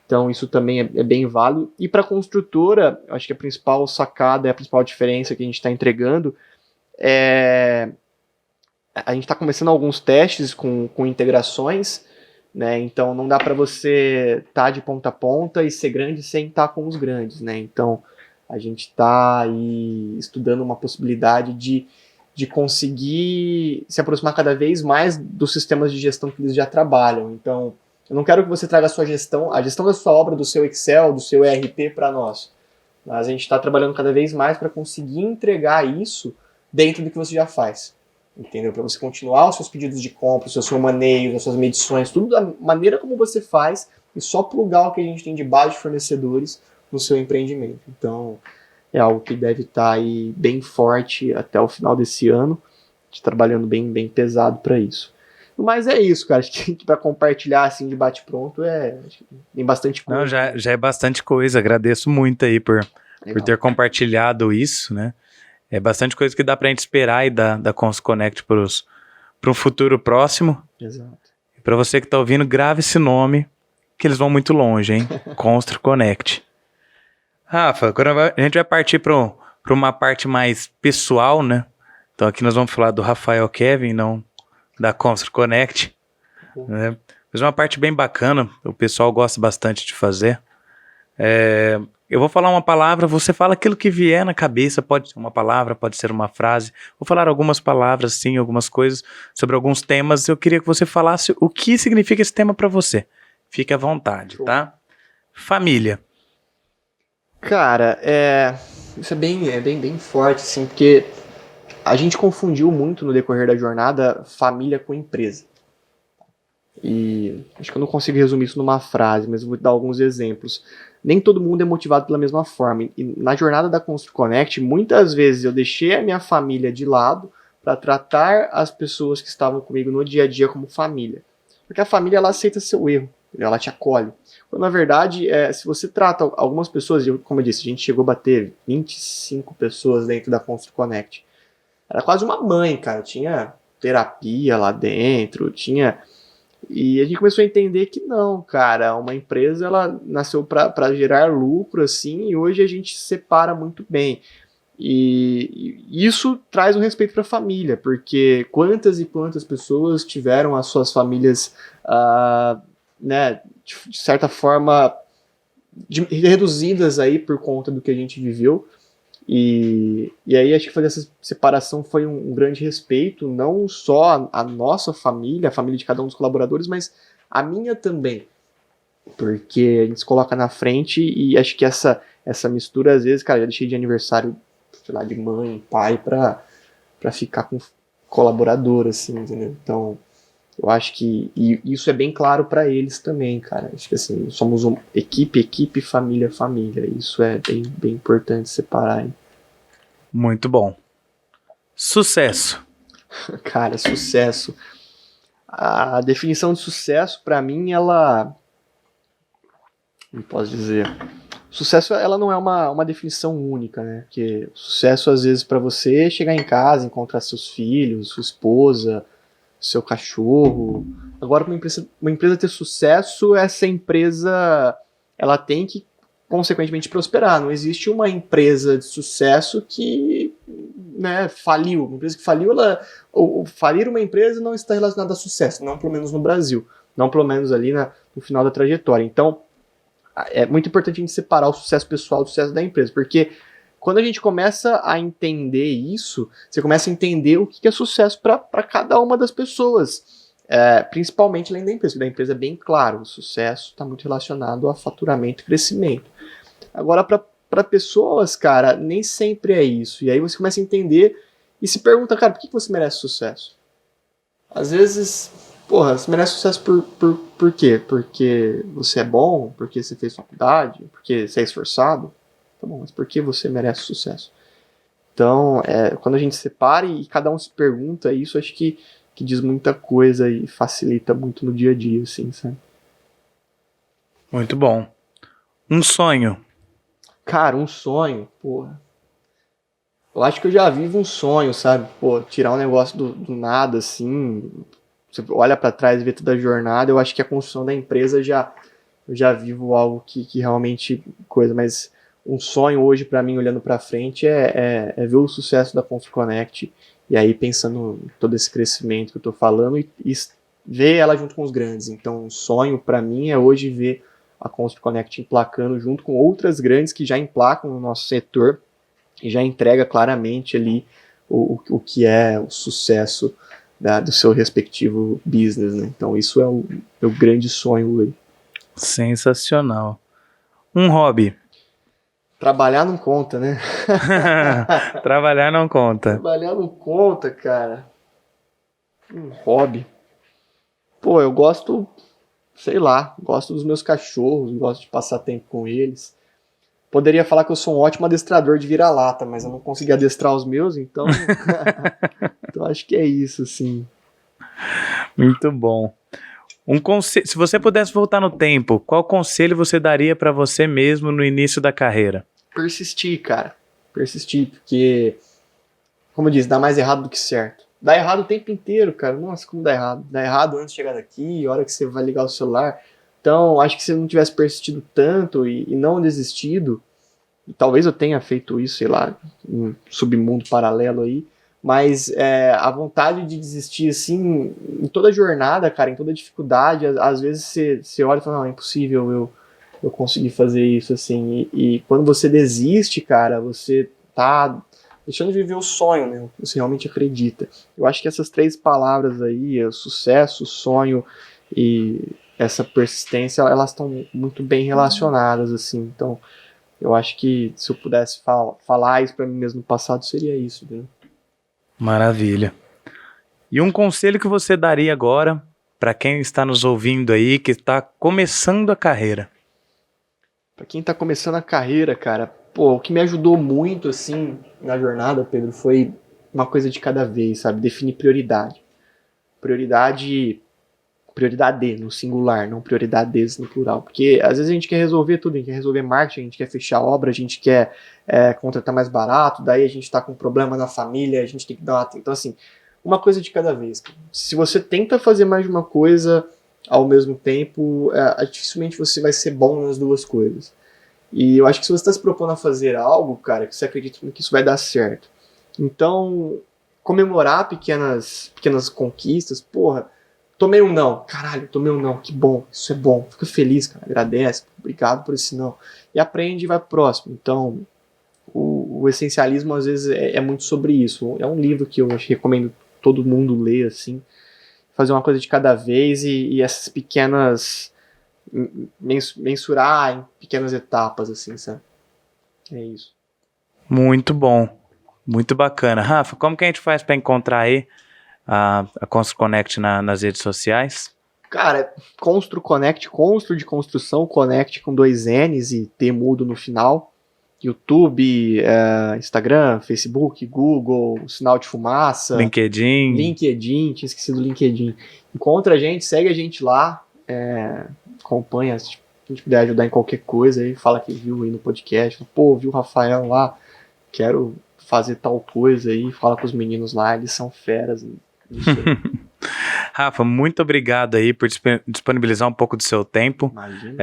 então isso também é bem válido. E para a construtora, eu acho que a principal sacada, a principal diferença que a gente está entregando é... A gente está começando alguns testes com integrações, né? Então não dá para você estar de ponta a ponta e ser grande sem estar com os grandes, né? Então a gente está aí estudando uma possibilidade de conseguir se aproximar cada vez mais dos sistemas de gestão que eles já trabalham. Então eu não quero que você traga a sua gestão, a gestão da sua obra, do seu Excel, do seu ERP para nós, mas a gente está trabalhando cada vez mais para conseguir entregar isso dentro do que você já faz. Entendeu? Para você continuar os seus pedidos de compra, o seu manejo, as suas medições, tudo da maneira como você faz e só plugar o que a gente tem de base de fornecedores no seu empreendimento. Então, é algo que deve estar aí bem forte até o final desse ano, trabalhando bem pesado para isso. Mas é isso, cara. Acho que para compartilhar assim de bate-pronto tem bastante coisa. Não, já é bastante coisa. Agradeço muito aí por ter compartilhado isso, né? É bastante coisa que dá pra gente esperar aí da Constro Connect para um futuro próximo. Exato. E pra você que tá ouvindo, grave esse nome, que eles vão muito longe, hein? Constro Connect. Rafa, agora a gente vai partir pra uma parte mais pessoal, né? Então aqui nós vamos falar do Rafael Kevin, não da Constro Connect. Né? Mas é uma parte bem bacana, o pessoal gosta bastante de fazer. Eu vou falar uma palavra, você fala aquilo que vier na cabeça, pode ser uma palavra, pode ser uma frase. Vou falar algumas palavras, sim, algumas coisas sobre alguns temas. Eu queria que você falasse o que significa esse tema pra você. Fique à vontade, tá? Família. Cara, isso é bem forte, assim, porque a gente confundiu muito no decorrer da jornada família com empresa. E acho que eu não consigo resumir isso numa frase, mas eu vou dar alguns exemplos. Nem todo mundo é motivado pela mesma forma. E na jornada da Constro Connect, muitas vezes eu deixei a minha família de lado para tratar as pessoas que estavam comigo no dia a dia como família. Porque a família, ela aceita seu erro, ela te acolhe. Quando, na verdade, se você trata algumas pessoas, como eu disse, a gente chegou a bater 25 pessoas dentro da Constro Connect. Era quase uma mãe, cara. Tinha terapia lá dentro, E a gente começou a entender que não, cara, uma empresa ela nasceu para gerar lucro, assim, e hoje a gente se separa muito bem. E isso traz um respeito para a família, porque quantas e quantas pessoas tiveram as suas famílias, né, de certa forma, reduzidas aí por conta do que a gente viveu. E aí acho que fazer essa separação foi um grande respeito, não só a nossa família, a família de cada um dos colaboradores, mas a minha também. Porque a gente se coloca na frente e acho que essa mistura, às vezes, cara, já deixei de aniversário, sei lá, de mãe, pai, pra ficar com colaborador, assim, entendeu? Então, eu acho que isso é bem claro pra eles também, cara. Acho que assim, somos equipe, família. Isso é bem importante separar, hein? Muito bom. Sucesso. Cara, sucesso. A definição de sucesso, pra mim, ela... Como posso dizer? Sucesso, ela não é uma definição única, né? Porque sucesso, às vezes, pra você é chegar em casa, encontrar seus filhos, sua esposa, seu cachorro. Agora, para uma empresa ter sucesso, essa empresa ela tem que, consequentemente, prosperar. Não existe uma empresa de sucesso que, né, faliu. Uma empresa que faliu, falir uma empresa não está relacionada a sucesso, não pelo menos no Brasil, não pelo menos ali no final da trajetória. Então, é muito importante a gente separar o sucesso pessoal do sucesso da empresa, porque quando a gente começa a entender isso, você começa a entender o que é sucesso para cada uma das pessoas, principalmente além da empresa. Porque da empresa é bem claro, o sucesso está muito relacionado a faturamento e crescimento. Agora, para pessoas, cara, nem sempre é isso. E aí você começa a entender e se pergunta, cara, por que você merece sucesso? Às vezes, você merece sucesso por quê? Porque você é bom? Porque você fez faculdade? Porque você é esforçado? Tá bom, mas por que você merece sucesso? Então, quando a gente separa e cada um se pergunta isso, acho que diz muita coisa e facilita muito no dia a dia, assim, sabe? Muito bom. Um sonho. Cara, um sonho, porra. Eu acho que eu já vivo um sonho, sabe? Pô, tirar um negócio do nada, assim. Você olha pra trás e vê toda a jornada. Eu acho que a construção da empresa eu já vivo algo que realmente coisa. Mas um sonho hoje pra mim, olhando pra frente, é ver o sucesso da Constru Connect. E aí pensando em todo esse crescimento que eu tô falando e ver ela junto com os grandes. Então, um sonho pra mim é hoje ver a Constru Connect emplacando junto com outras grandes que já emplacam no nosso setor e já entrega claramente ali o que é o sucesso do seu respectivo business, né? Então isso é o grande sonho hoje. Sensacional. Um hobby. Trabalhar não conta, né? Trabalhar não conta. Trabalhar não conta, cara. Um hobby. Pô, eu gosto, sei lá, gosto dos meus cachorros, gosto de passar tempo com eles. Poderia falar que eu sou um ótimo adestrador de vira-lata, mas eu não consegui adestrar os meus, então. Então acho que é isso, assim. Muito bom. Se você pudesse voltar no tempo, qual conselho você daria para você mesmo no início da carreira? Persistir, cara. Persistir, porque, como eu disse, dá mais errado do que certo. Dá errado o tempo inteiro, cara. Nossa, como dá errado. Dá errado antes de chegar daqui, a hora que você vai ligar o celular. Então, acho que se eu não tivesse persistido tanto e não desistido, e talvez eu tenha feito isso, sei lá, um submundo paralelo aí, mas a vontade de desistir, assim, em toda jornada, cara, em toda dificuldade, às vezes você olha e fala, não, é impossível eu conseguir fazer isso, assim, e quando você desiste, cara, você tá deixando de viver o sonho, né, você realmente acredita. Eu acho que essas 3 palavras aí, o sucesso, o sonho e essa persistência, elas estão muito bem relacionadas, assim, então eu acho que se eu pudesse falar isso pra mim mesmo no passado, seria isso, né? Maravilha. E um conselho que você daria agora para quem está nos ouvindo aí, que está começando a carreira? Pra quem tá começando a carreira, cara, pô, o que me ajudou muito, assim, na jornada, Pedro, foi uma coisa de cada vez, sabe? Definir prioridade. Prioridade no singular, não prioridades no plural. Porque às vezes a gente quer resolver tudo, a gente quer resolver marketing, a gente quer fechar obra, a gente quer contratar mais barato, daí a gente tá com um problema na família, a gente tem que dar uma... Então, assim, uma coisa de cada vez. Se você tenta fazer mais de uma coisa ao mesmo tempo, dificilmente você vai ser bom nas 2 coisas. E eu acho que se você está se propondo a fazer algo, cara, que você acredita que isso vai dar certo. Então, comemorar pequenas conquistas, porra, tomei um não. Caralho, tomei um não. Que bom. Isso é bom. Fica feliz, cara. Agradece. Obrigado por esse não. E aprende e vai pro próximo. Então, o essencialismo, às vezes, é muito sobre isso. É um livro que eu recomendo todo mundo ler, assim. Fazer uma coisa de cada vez e essas pequenas... mensurar em pequenas etapas, assim, sabe? É isso. Muito bom. Muito bacana. Rafa, como que a gente faz para encontrar aí a Constru Connect nas redes sociais? Cara, Constru Connect, Constru de construção, Connect com 2 N's e T mudo no final. YouTube, Instagram, Facebook, Google, Sinal de Fumaça. LinkedIn, tinha esquecido o LinkedIn. Encontra a gente, segue a gente lá, acompanha, se a gente puder ajudar em qualquer coisa aí, fala que viu aí no podcast, pô, viu o Rafael lá, quero fazer tal coisa aí, fala com os meninos lá, eles são feras. Rafa, muito obrigado aí por disponibilizar um pouco do seu tempo. Imagina,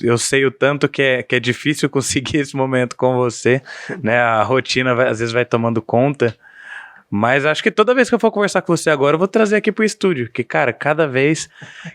eu sei o tanto que é difícil conseguir esse momento com você, né? A rotina às vezes vai tomando conta, mas acho que toda vez que eu for conversar com você agora, eu vou trazer aqui pro estúdio, que, cara, cada vez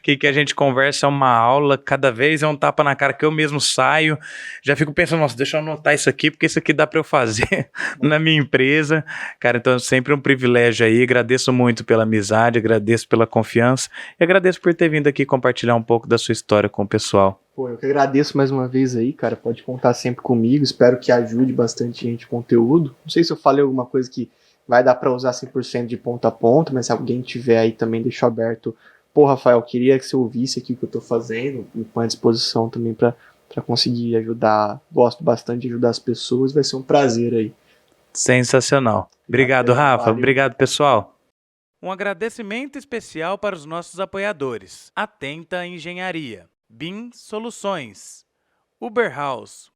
que a gente conversa é uma aula, cada vez é um tapa na cara que eu mesmo saio, já fico pensando, nossa, deixa eu anotar isso aqui, porque isso aqui dá pra eu fazer na minha empresa. Cara, então é sempre um privilégio aí, agradeço muito pela amizade, agradeço pela confiança e agradeço por ter vindo aqui compartilhar um pouco da sua história com o pessoal. Pô, eu que agradeço mais uma vez aí, cara, pode contar sempre comigo, espero que ajude bastante gente com conteúdo. Não sei se eu falei alguma coisa que vai dar para usar 100% de ponta a ponta, mas se alguém tiver aí também, deixo aberto. Pô, Rafael, queria que você ouvisse aqui o que eu tô fazendo, me põe à disposição também para conseguir ajudar. Gosto bastante de ajudar as pessoas, vai ser um prazer aí. Sensacional. Obrigado, Rafa. Valeu. Obrigado, pessoal. Um agradecimento especial para os nossos apoiadores. Atenta Engenharia. BIM Soluções, Uber House,